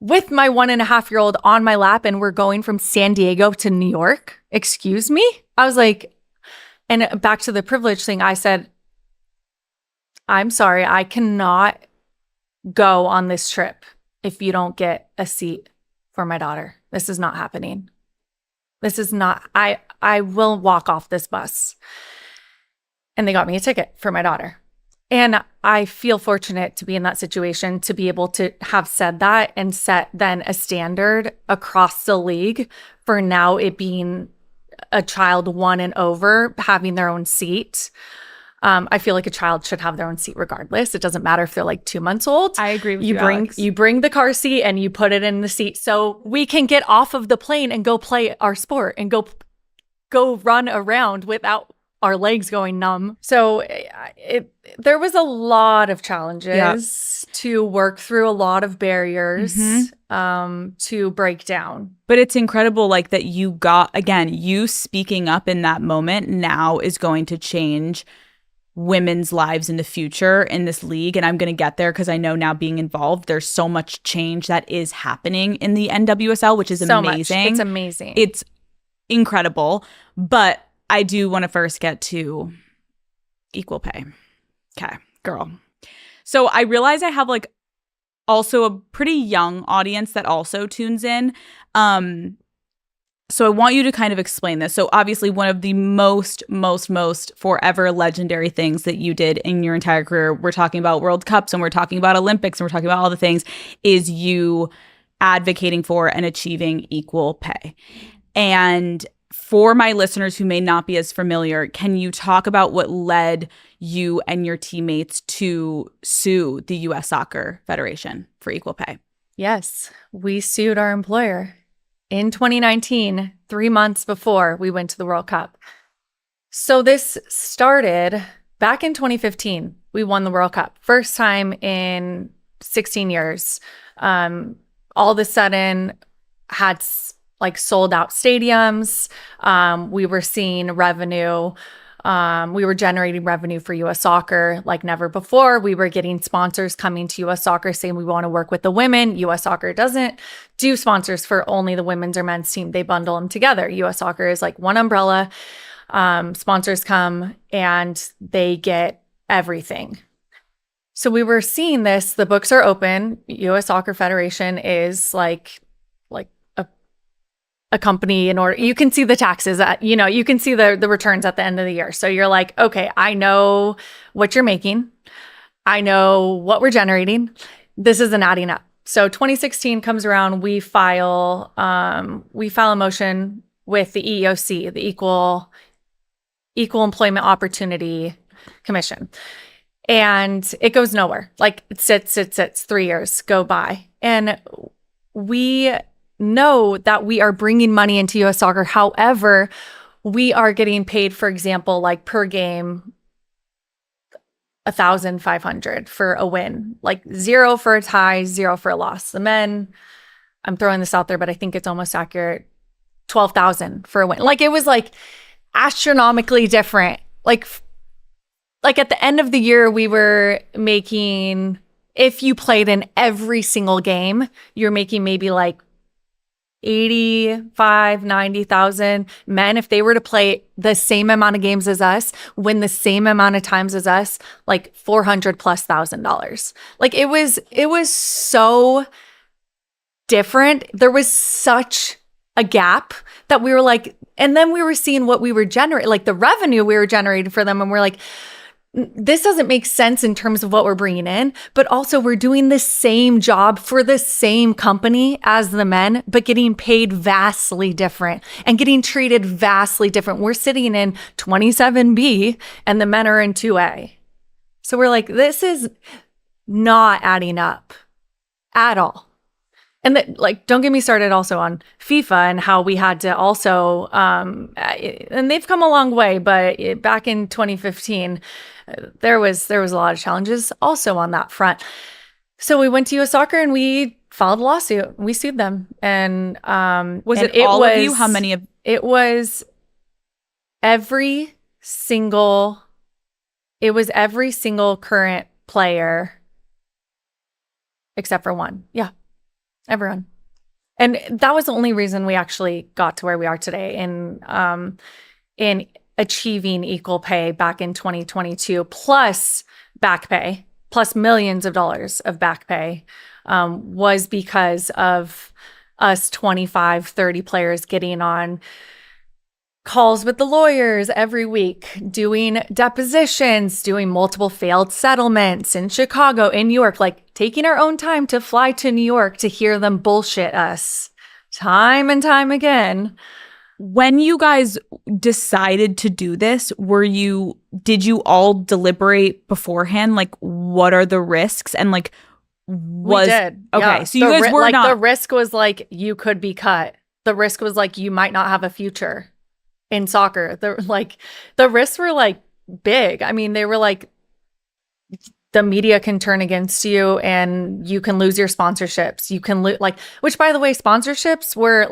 with my 1.5-year-old on my lap, and we're going from San Diego to New York. Excuse me? I was like, and back to the privilege thing, I said, I'm sorry, I cannot go on this trip if you don't get a seat for my daughter. This is not happening. This is not, I will walk off this bus. And they got me a ticket for my daughter. And I feel fortunate to be in that situation, to be able to have said that and set then a standard across the league for now it being a child 1 and over having their own seat. I feel like a child should have their own seat regardless. It doesn't matter if they're like 2 months old. I agree with you, Alex. You bring the car seat and you put it in the seat so we can get off of the plane and go play our sport and go run around without our legs going numb. So there was a lot of challenges to work through, a lot of barriers to break down. But it's incredible, like, that you got, again, you speaking up in that moment now is going to change women's lives in the future in this league. And I'm going to get there because I know now, being involved, there's so much change that is happening in the NWSL, which is amazing. It's amazing. It's incredible. But I do want to first get to equal pay. Okay, girl. So I realize I have like also a pretty young audience that also tunes in. So I want you to kind of explain this. So obviously one of the most forever legendary things that you did in your entire career, we're talking about World Cups and we're talking about Olympics and we're talking about all the things, is you advocating for and achieving equal pay. And for my listeners who may not be as familiar, can you talk about what led you and your teammates to sue the U.S. Soccer Federation for equal pay? Yes, we sued our employer in 2019, 3 months before we went to the World Cup. So this started back in 2015. We won the World Cup. First time in 16 years. All of a sudden had like sold out stadiums. We were seeing revenue. We were generating revenue for U.S. Soccer like never before. We were getting sponsors coming to U.S. Soccer saying we want to work with the women. U.S. Soccer doesn't do sponsors for only the women's or men's team. They bundle them together. U.S. Soccer is like one umbrella. Sponsors come and they get everything. So we were seeing this. The books are open. U.S. Soccer Federation is like a company. In order, you can see the taxes you can see the returns at the end of the year. So you're like, okay, I know what you're making. I know what we're generating. This isn't adding up. So 2016 comes around, we file a motion with the EEOC, the Equal Employment Opportunity Commission. And it goes nowhere. Like it sits, 3 years go by. And we know that we are bringing money into U.S. Soccer. However, we are getting paid, for example, like per game, $1,500 for a win, like 0 for a tie, 0 for a loss. The men, I'm throwing this out there, but I think it's almost accurate, $12,000 for a win. Like it was like astronomically different. Like at the end of the year, we were making, if you played in every single game, you're making maybe like 85, 90,000. Men, if they were to play the same amount of games as us, win the same amount of times as us, like $400,000+. Like it was so different. There was such a gap that we were like, and then we were seeing what we were generating, like the revenue we were generating for them. And we're like, this doesn't make sense in terms of what we're bringing in, but also we're doing the same job for the same company as the men, but getting paid vastly different and getting treated vastly different. We're sitting in 27B and the men are in 2A. So we're like, this is not adding up at all. And don't get me started also on FIFA and how we had to also, and they've come a long way, but back in 2015, there was a lot of challenges also on that front. So we went to US Soccer and we filed a lawsuit. We sued them. And was it all of you? How many of? It was every single current player except for one. Yeah. Everyone. And that was the only reason we actually got to where we are today in achieving equal pay back in 2022, plus back pay, plus millions of dollars of back pay, was because of us 25, 30 players getting on calls with the lawyers every week, doing depositions, doing multiple failed settlements in Chicago, in New York, taking our own time to fly to New York to hear them bullshit us time and time again. When you guys decided to do this, did you all deliberate beforehand? What are the risks? And we did. Okay. Yeah. So you guys were not. The risk was you could be cut. The risk was you might not have a future in soccer. The risks were big. I mean, they were the media can turn against you and you can lose your sponsorships. You can lose which by the way, sponsorships were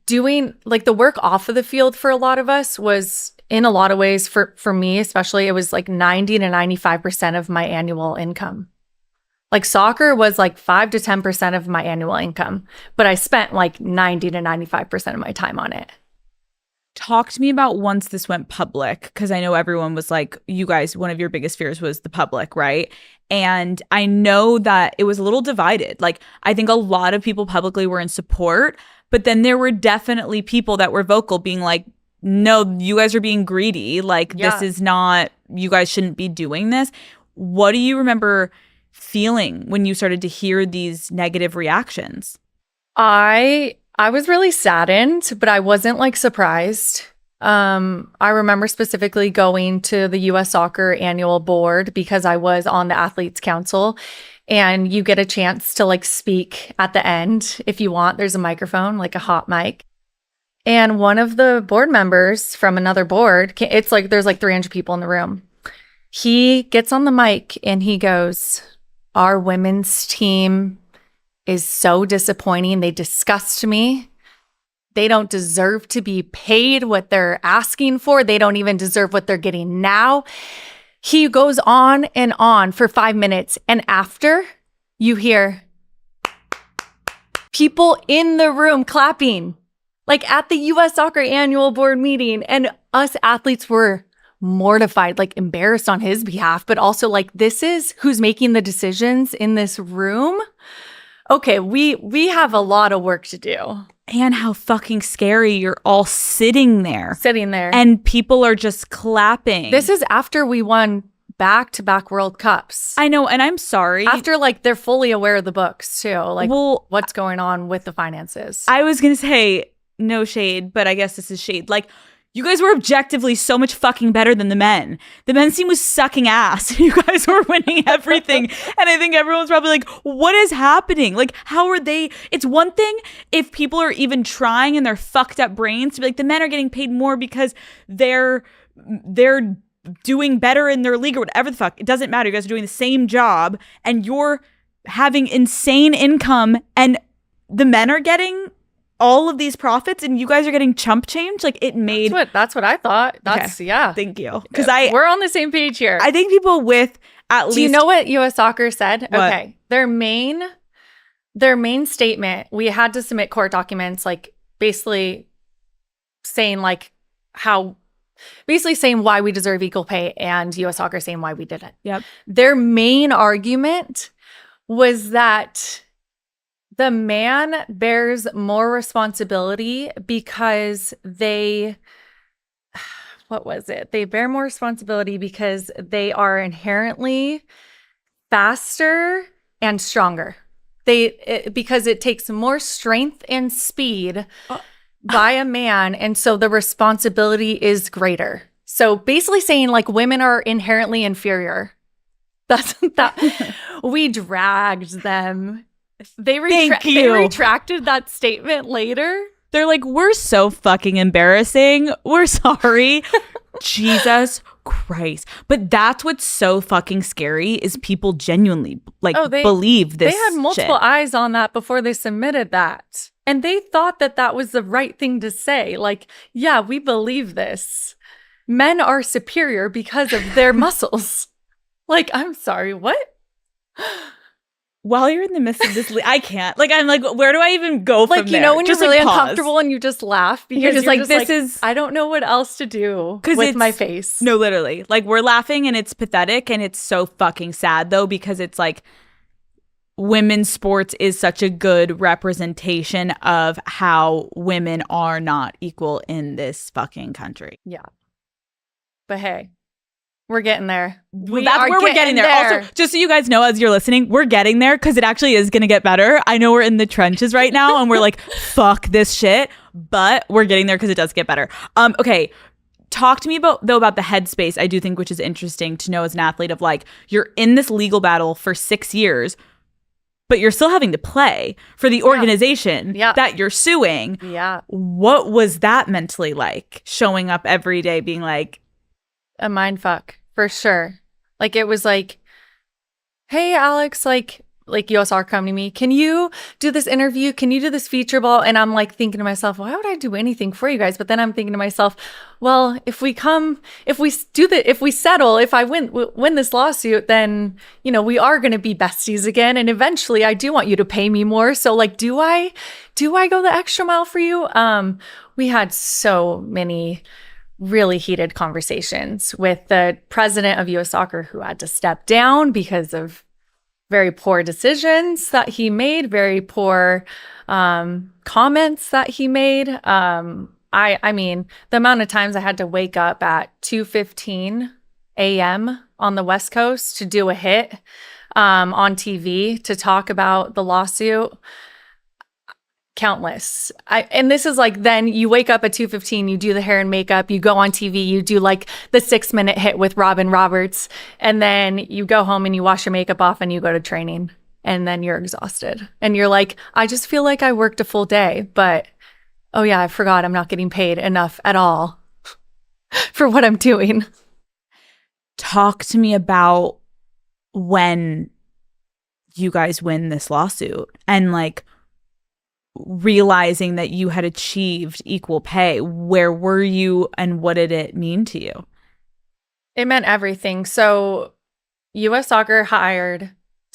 doing the work off of the field for a lot of us was in a lot of ways for me, especially, it was 90 to 95% of my annual income. Soccer was 5 to 10% of my annual income, but I spent 90 to 95% of my time on it. Talk to me about once this went public, because I know everyone was you guys, one of your biggest fears was the public, right? And I know that it was a little divided. I think a lot of people publicly were in support, but then there were definitely people that were vocal being no, you guys are being greedy. This is not, you guys shouldn't be doing this. What do you remember feeling when you started to hear these negative reactions? I was really saddened, but I wasn't surprised. I remember specifically going to the US Soccer annual board because I was on the athletes council, and you get a chance to speak at the end if you want. There's a microphone, a hot mic. And one of the board members from another board, it's there's 300 people in the room. He gets on the mic and he goes, "Our women's team is so disappointing. They disgust me. They don't deserve to be paid what they're asking for. They don't even deserve what they're getting now." He goes on and on for 5 minutes. And after, you hear people in the room clapping, at the US Soccer annual board meeting. And us athletes were mortified, embarrassed on his behalf, but also this is who's making the decisions in this room. Okay, we have a lot of work to do. And how fucking scary you're all sitting there. And people are just clapping. This is after we won back-to-back World Cups. I know, and I'm sorry. After they're fully aware of the books too. What's going on with the finances. I was going to say no shade, but I guess this is shade. You guys were objectively so much fucking better than the men. The men's team was sucking ass. You guys were winning everything. And I think everyone's probably what is happening? How are they? It's one thing if people are even trying in their fucked up brains to be the men are getting paid more because they're doing better in their league or whatever the fuck. It doesn't matter. You guys are doing the same job and you're having insane income and the men are getting all of these profits and you guys are getting chump change. It made that's what I thought. That's okay. Yeah. Thank you. Because we're on the same page here. I think people with at least. Do you know what US Soccer said? What? Okay. Their main statement, we had to submit court documents basically saying saying why we deserve equal pay, and US Soccer saying why we didn't. Yep. Their main argument was that the man bears more responsibility because they what was it? They bear more responsibility because they are inherently faster and stronger. Because it takes more strength and speed by a man, and so the responsibility is greater. So basically saying like women are inherently inferior. That's that. We dragged them. They retracted that statement later. They're like, we're so fucking embarrassing. We're sorry. Jesus Christ. But that's what's so fucking scary is people genuinely believe this. They had multiple shit. eyes on that before they submitted that. And they thought that that was the right thing to say. Like, yeah, we believe this. Men are superior because of their muscles. Like, I'm sorry, what? While you're in the midst of this, I can't. Like, I'm like, where do I even go from there? Like, you know, when just you're really pause. uncomfortable and you just laugh because you're just like, I don't know what else to do with my face. No, literally. Like, we're laughing and it's pathetic and it's so fucking sad, though, because it's like women's sports is such a good representation of how women are not equal in this fucking country. Yeah. But hey, we're getting there. We're getting there. Also, just so you guys know, as you're listening, we're getting there because it actually is going to get better. I know we're in the trenches right now and we're like, fuck this shit, but we're getting there because it does get better. Okay. Talk to me about the headspace, I do think, which is interesting to know as an athlete of like, you're in this legal battle for 6 years, but you're still having to play for the organization that you're suing. Yeah. What was that mentally like, showing up every day being like, a mind fuck for sure. Like it was like, hey Alex, like USR come to me, can you do this interview, can you do this feature ball? And I'm like thinking to myself, why would I do anything for you guys? But then I'm thinking to myself, well, if we settle, if I win this lawsuit, then you know we are going to be besties again, and eventually I do want you to pay me more. So like, do I go the extra mile for you? We had so many really heated conversations with the president of US Soccer, who had to step down because of very poor decisions that he made, very poor comments that he made. I mean, the amount of times I had to wake up at 2:15 a.m. on the West Coast to do a hit on TV to talk about the lawsuit. Countless. And this is like, then you wake up at 2:15, you do the hair and makeup, you go on TV, you do like the 6-minute hit with Robin Roberts, and then you go home and you wash your makeup off and you go to training, and then you're exhausted. And you're like, I just feel like I worked a full day, but oh yeah, I forgot I'm not getting paid enough at all for what I'm doing. Talk to me about when you guys win this lawsuit and like realizing that you had achieved equal pay. Where were you and what did it mean to you? It meant everything. So US Soccer hired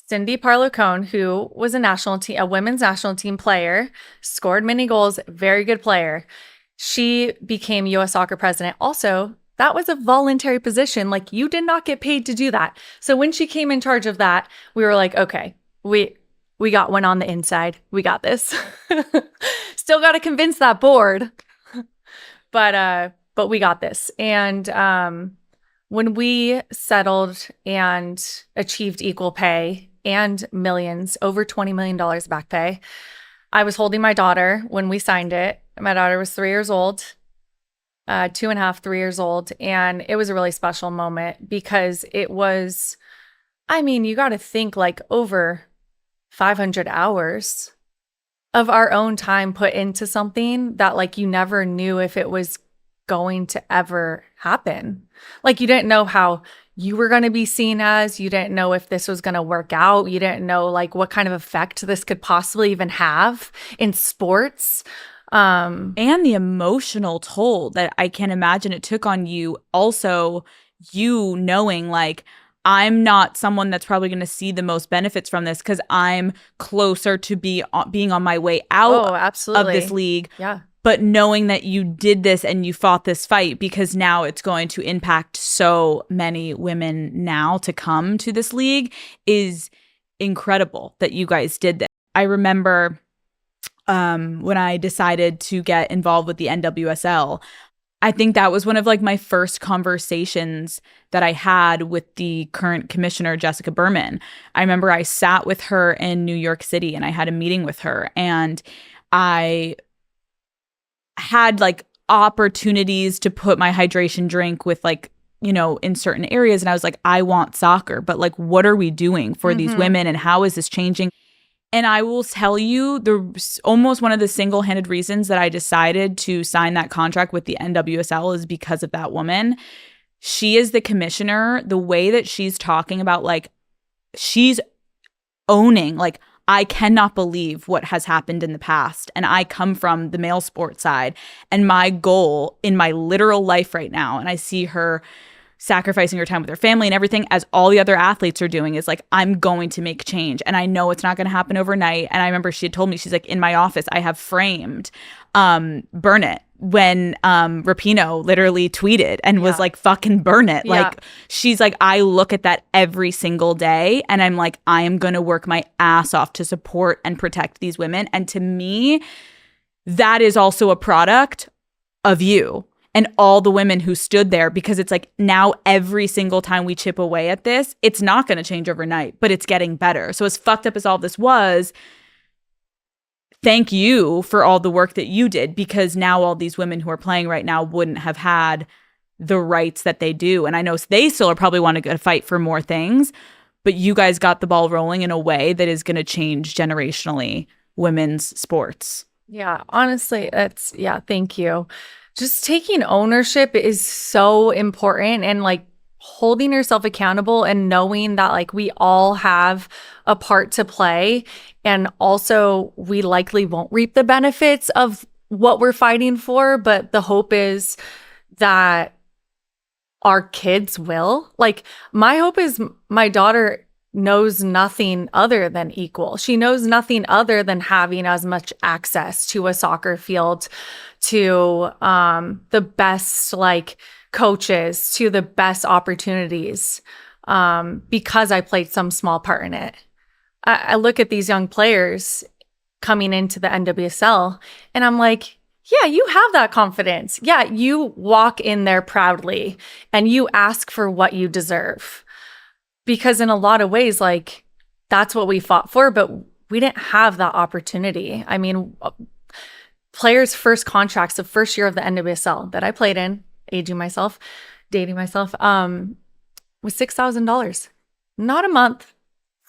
Cindy Parlow-Cone, who was a women's national team player, scored many goals, very good player. She became US Soccer president. Also, that was a voluntary position. Like, you did not get paid to do that. So when she came in charge of that, we were like, okay, we got one on the inside. We got this. Still got to convince that board, but we got this. And when we settled and achieved equal pay and millions, over $20 million back pay, I was holding my daughter when we signed it. My daughter was 3 years old, 2.5, 3 years old. And it was a really special moment because it was, I mean, you got to think like over 500 hours of our own time put into something that like you never knew if it was going to ever happen. Like you didn't know how you were going to be seen as, you didn't know if this was going to work out, you didn't know like what kind of effect this could possibly even have in sports. And the emotional toll that I can imagine it took on you. Also, you knowing like, I'm not someone that's probably going to see the most benefits from this because I'm closer to being on my way out of this league. Yeah. But knowing that you did this and you fought this fight because now it's going to impact so many women now to come to this league is incredible that you guys did this. I remember when I decided to get involved with the NWSL, I think that was one of like my first conversations that I had with the current commissioner, Jessica Berman. I remember I sat with her in New York City and I had a meeting with her, and I had like opportunities to put my hydration drink with like, you know, in certain areas. And I was like, I want soccer, but like, what are we doing for these women and how is this changing? And I will tell you, almost one of the single-handed reasons that I decided to sign that contract with the NWSL is because of that woman. She is the commissioner. The way that she's talking about, like, she's owning, like, I cannot believe what has happened in the past. And I come from the male sports side. And my goal in my literal life right now, and I see her sacrificing her time with her family and everything, as all the other athletes are doing, is like, I'm going to make change. And I know it's not going to happen overnight. And I remember she had told me, she's like, in my office, I have framed burn it, when Rapinoe literally tweeted and was like, fucking burn it. Like, she's like, I look at that every single day and I'm like, I am going to work my ass off to support and protect these women. And to me, that is also a product of you and all the women who stood there, because it's like, now every single time we chip away at this, it's not going to change overnight, but it's getting better. So as fucked up as all this was, thank you for all the work that you did, because now all these women who are playing right now wouldn't have had the rights that they do. And I know they still are probably want to go fight for more things, but you guys got the ball rolling in a way that is going to change generationally women's sports. Yeah, honestly, thank you. Just taking ownership is so important, and like holding yourself accountable and knowing that like we all have a part to play, and also we likely won't reap the benefits of what we're fighting for, but the hope is that our kids will. Like, my hope is my daughter knows nothing other than equal. She knows nothing other than having as much access to a soccer field, to the best like coaches, to the best opportunities, because I played some small part in it. I look at these young players coming into the NWSL and I'm like, yeah, you have that confidence. Yeah, you walk in there proudly and you ask for what you deserve. Because in a lot of ways, like, that's what we fought for, but we didn't have that opportunity. I mean, players' first contracts, the first year of the NWSL that I played in, dating myself, was $6,000. Not a month,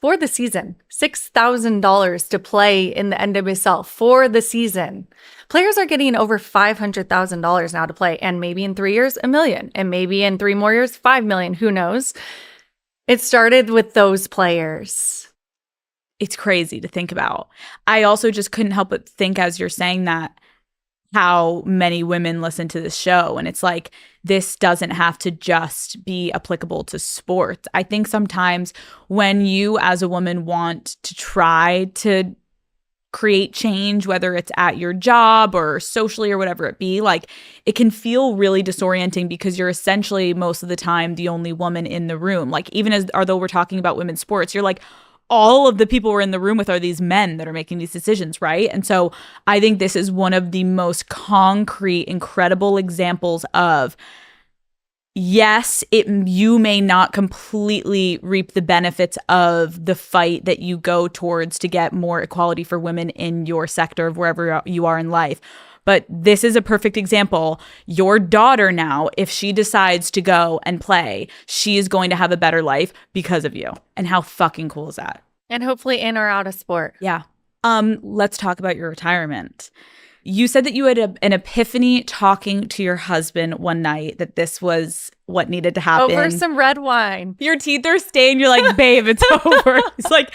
for the season. $6,000 to play in the NWSL for the season. Players are getting over $500,000 now to play, and maybe in 3 years, $1 million, and maybe in 3 more years, $5 million. Who knows? It started with those players. It's crazy to think about. I also just couldn't help but think, as you're saying that, how many women listen to this show. And it's like, this doesn't have to just be applicable to sports. I think sometimes when you as a woman want to try to create change, whether it's at your job or socially or whatever it be, like, it can feel really disorienting because you're essentially most of the time the only woman in the room. Like, even as although we're talking about women's sports, you're like, all of the people we're in the room with are these men that are making these decisions, right? And so I think this is one of the most concrete, incredible examples of, yes, you may not completely reap the benefits of the fight that you go towards to get more equality for women in your sector of wherever you are in life. But this is a perfect example. Your daughter now, if she decides to go and play, she is going to have a better life because of you. And how fucking cool is that? And hopefully in or out of sport. Yeah. Let's talk about your retirement. You said that you had an epiphany talking to your husband one night that this was what needed to happen. Over some red wine. Your teeth are stained. You're like, babe, it's over. It's like,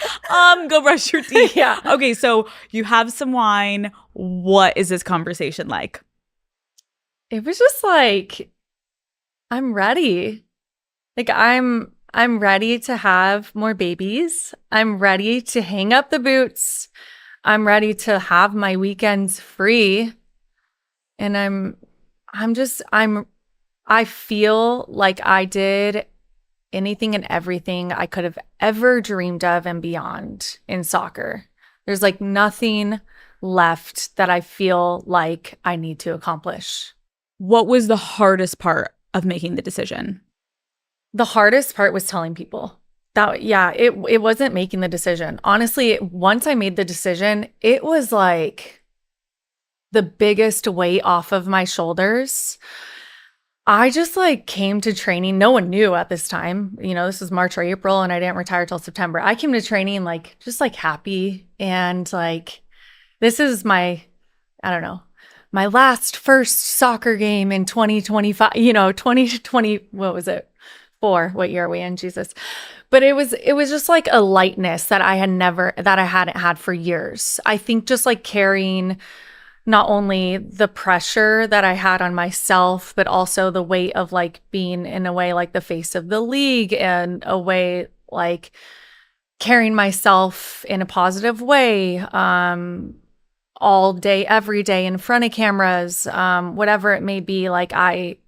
go brush your teeth. Yeah. Okay, so you have some wine. What is this conversation like? It was just like, I'm ready. Like, I'm ready to have more babies. I'm ready to hang up the boots. I'm ready to have my weekends free. And I feel like I did anything and everything I could have ever dreamed of and beyond in soccer. There's like nothing left that I feel like I need to accomplish. What was the hardest part of making the decision? The hardest part was telling people. It wasn't making the decision. Honestly, once I made the decision, it was like the biggest weight off of my shoulders. I just like came to training. No one knew at this time. This was March or April, and I didn't retire till September. I came to training like just like happy and like this is my, I don't know, my first soccer game in 2025, 2020, what was it? What year are we in? Jesus. But it was just like a lightness that I hadn't had for years. I think just like carrying not only the pressure that I had on myself, but also the weight of like being in a way like the face of the league and a way like carrying myself in a positive way, all day, every day in front of cameras, whatever it may be. Like I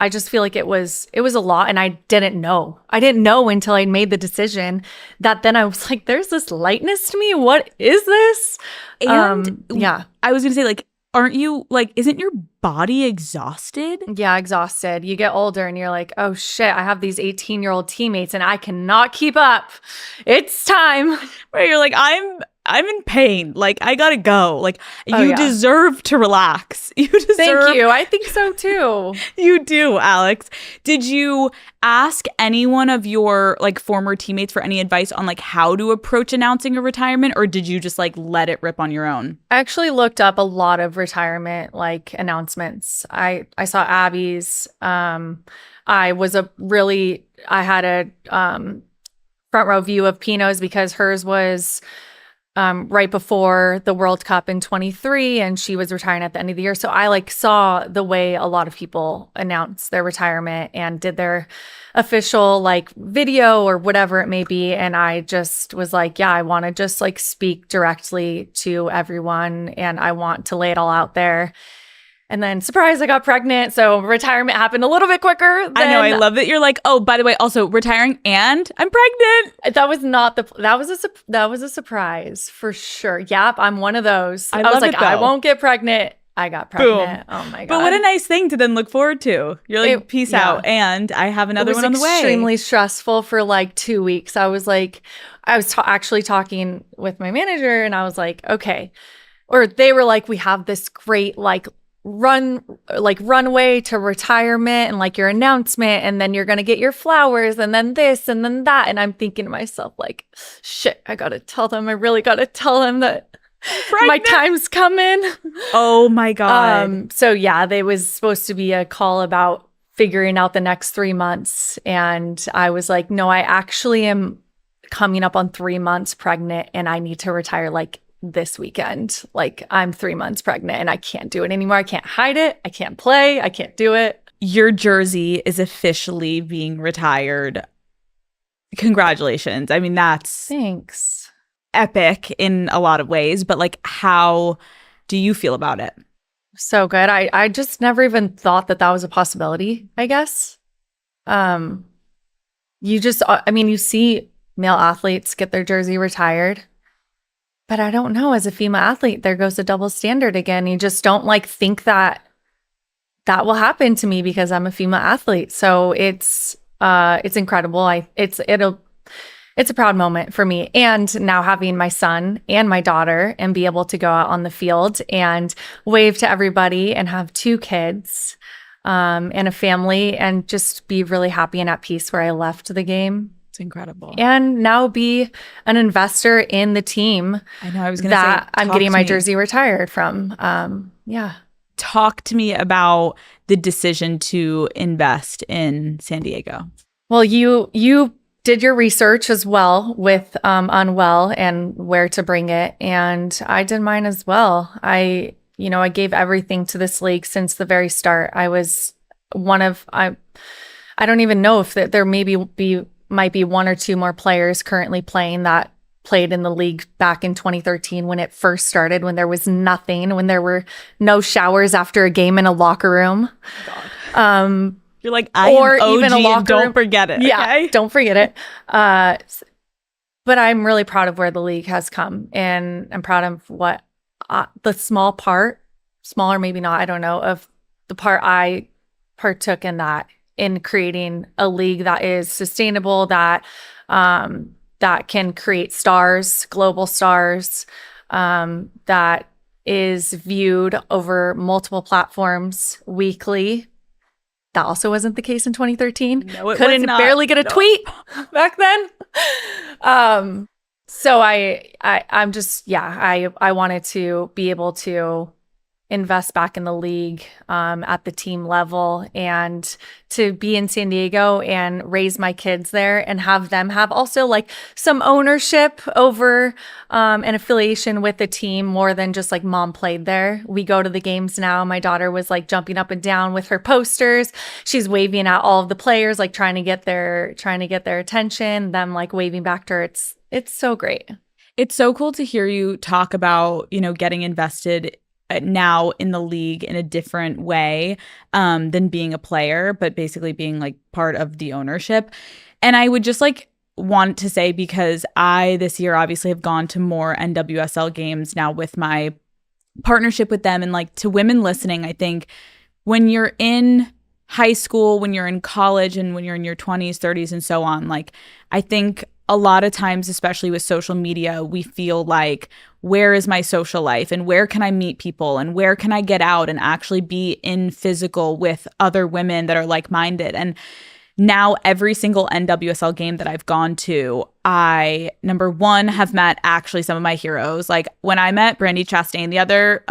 just feel like it was a lot, and I didn't know until I made the decision that then I was like, there's this lightness to me. What is this? And I was going to say, like, aren't you like, isn't your body exhausted? Yeah, exhausted. You get older and you're like, oh shit, I have these 18-year-old teammates and I cannot keep up. It's time. Where you're like, I'm in pain. Like, I gotta go. Like, you deserve to relax. You deserve. Thank you. I think so too. You do, Alex. Did you ask any one of your like former teammates for any advice on like how to approach announcing a retirement, or did you just like let it rip on your own? I actually looked up a lot of retirement like announcements. I saw Abby's. I had a front row view of Pino's because hers was right before the World Cup in 23, and she was retiring at the end of the year. So I like saw the way a lot of people announced their retirement and did their official like video or whatever it may be. And I just was like, yeah, I want to just like speak directly to everyone and I want to lay it all out there. And then, surprise, I got pregnant. So retirement happened a little bit quicker. I know. I love that you're like, oh, by the way, also retiring and I'm pregnant. That was a surprise for sure. Yep, I'm one of those. I was like, I won't get pregnant. I got pregnant. Boom. Oh my God. But what a nice thing to then look forward to. You're like, peace out. And I have another one on the way. It was extremely stressful for like 2 weeks. I was like, actually talking with my manager and I was like, okay. Or they were like, we have this great runway to retirement and like your announcement, and then you're gonna get your flowers and then this and then that. And I'm thinking to myself like, shit, I really gotta tell them that my time's coming. Oh my God. So yeah, there was supposed to be a call about figuring out the next 3 months, and I was like, no, I actually am coming up on 3 months pregnant and I need to retire like this weekend. Like, I'm 3 months pregnant and I can't do it anymore. I can't hide it. I can't play. I can't do it. Your jersey is officially being retired. Congratulations. I mean, Thanks. Epic in a lot of ways, but like, how do you feel about it? So good. I just never even thought that was a possibility, I guess. You see male athletes get their jersey retired. But I don't know, as a female athlete, there goes a double standard again. You just don't like think that will happen to me because I'm a female athlete. So it's incredible. It's a proud moment for me. And now having my son and my daughter and be able to go out on the field and wave to everybody and have 2 kids and a family and just be really happy and at peace where I left the game. It's incredible. And now be an investor in the team. I know. I was going to say that I'm getting my jersey retired from. Talk to me about the decision to invest in San Diego. Well, you did your research as well with Unwell and where to bring it, and I did mine as well. I gave everything to this league since the very start. I was I don't even know if there might be 1 or 2 more players currently playing that played in the league back in 2013 when it first started, when there was nothing, when there were no showers after a game in a locker room. God. You're like, I am OG even a locker don't room. Forget it. Yeah, okay? Don't forget it. But I'm really proud of where the league has come, and I'm proud of what the small or maybe not, I don't know, of the part I partook in that, in creating a league that is sustainable, that can create stars, global stars, that is viewed over multiple platforms weekly. That also wasn't the case in 2013. No, it Couldn't was not. barely get a tweet back then. So I'm just, I wanted to be able to invest back in the league at the team level, and to be in San Diego and raise my kids there and have them have also like some ownership over an affiliation with the team, more than just like mom played there. We go to the games now. My daughter was like jumping up and down with her posters. She's waving at all of the players, like trying to get their attention, them like waving back to her. It's so great. It's so cool to hear you talk about, getting invested now in the league in a different way than being a player, but basically being like part of the ownership. And I would just like want to say, because I this year obviously have gone to more NWSL games now with my partnership with them, and like to women listening, I think when you're in high school, when you're in college, and when you're in your 20s, 30s, and so on, like I think a lot of times, especially with social media, we feel like, where is my social life, and where can I meet people, and where can I get out and actually be in physical with other women that are like-minded? And now every single NWSL game that I've gone to, I, number one, have met actually some of my heroes. Like when I met Brandi Chastain the other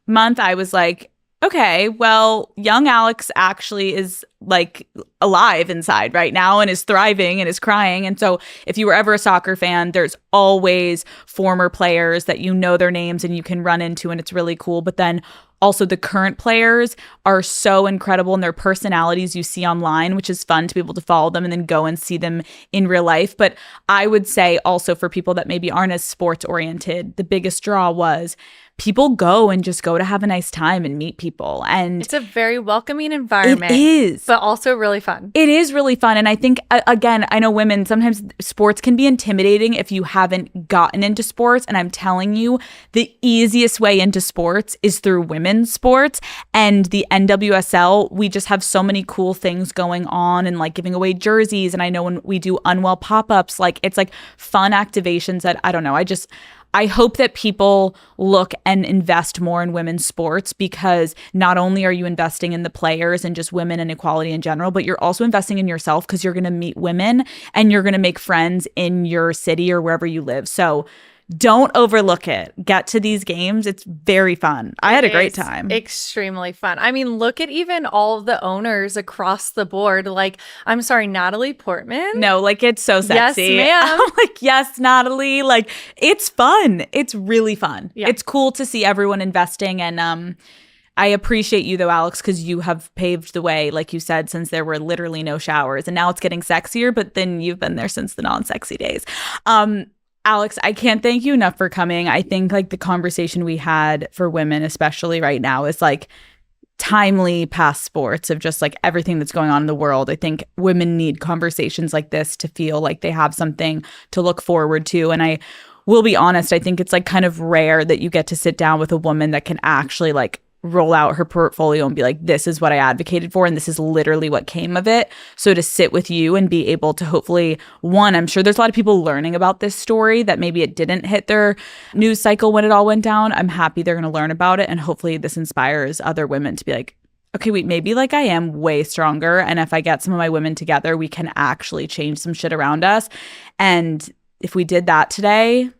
month, I was like, okay, well, young Alex actually is like alive inside right now and is thriving and is crying. And so if you were ever a soccer fan, there's always former players that their names and you can run into, and it's really cool. But then also the current players are so incredible, and their personalities you see online, which is fun to be able to follow them and then go and see them in real life. But I would say also for people that maybe aren't as sports oriented, the biggest draw was people go and just go to have a nice time and meet people. And it's a very welcoming environment. It is. But also really fun. It is really fun. And I think, again, I know women, sometimes sports can be intimidating if you haven't gotten into sports. And I'm telling you, the easiest way into sports is through women's sports. And the NWSL, we just have so many cool things going on, and like giving away jerseys. And I know when we do Unwell pop-ups, like it's like fun activations that, I don't know, I hope that people look and invest more in women's sports, because not only are you investing in the players and just women and equality in general, but you're also investing in yourself, because you're going to meet women and you're going to make friends in your city or wherever you live. So don't overlook it. Get to these games. It's very fun. I had a great time. Extremely fun. I mean, look at even all of the owners across the board. Like, I'm sorry, Natalie Portman? No, like it's so sexy. Yes, ma'am. I'm like, yes, Natalie. Like, it's fun. It's really fun. Yeah. It's cool to see everyone investing. And I appreciate you though, Alex, because you have paved the way, like you said, since there were literally no showers. And now it's getting sexier, but then you've been there since the non-sexy days. Alex, I can't thank you enough for coming. I think like the conversation we had for women, especially right now, is like timely past sports of just like everything that's going on in the world. I think women need conversations like this to feel like they have something to look forward to. And I will be honest, I think it's like kind of rare that you get to sit down with a woman that can actually like roll out her portfolio and be like, this is what I advocated for, and this is literally what came of it. So to sit with you and be able to hopefully, one, I'm sure there's a lot of people learning about this story that maybe it didn't hit their news cycle when it all went down. I'm happy they're going to learn about it, and hopefully this inspires other women to be like, okay, wait, maybe like I am way stronger, and if I get some of my women together, we can actually change some shit around us. And if we did that today,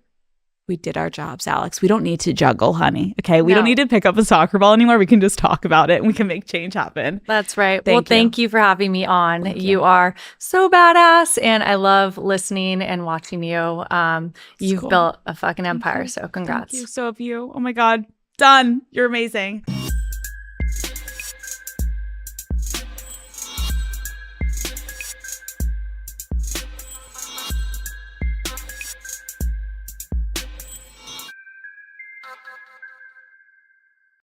we did our jobs, Alex. We don't need to juggle, honey. Okay. We don't need to pick up a soccer ball anymore. We can just talk about it and we can make change happen. That's right. Thank you for having me on. You are so badass, and I love listening and watching you. You've built a fucking empire. So congrats. Thank you. So have you. Oh my God. Done. You're amazing.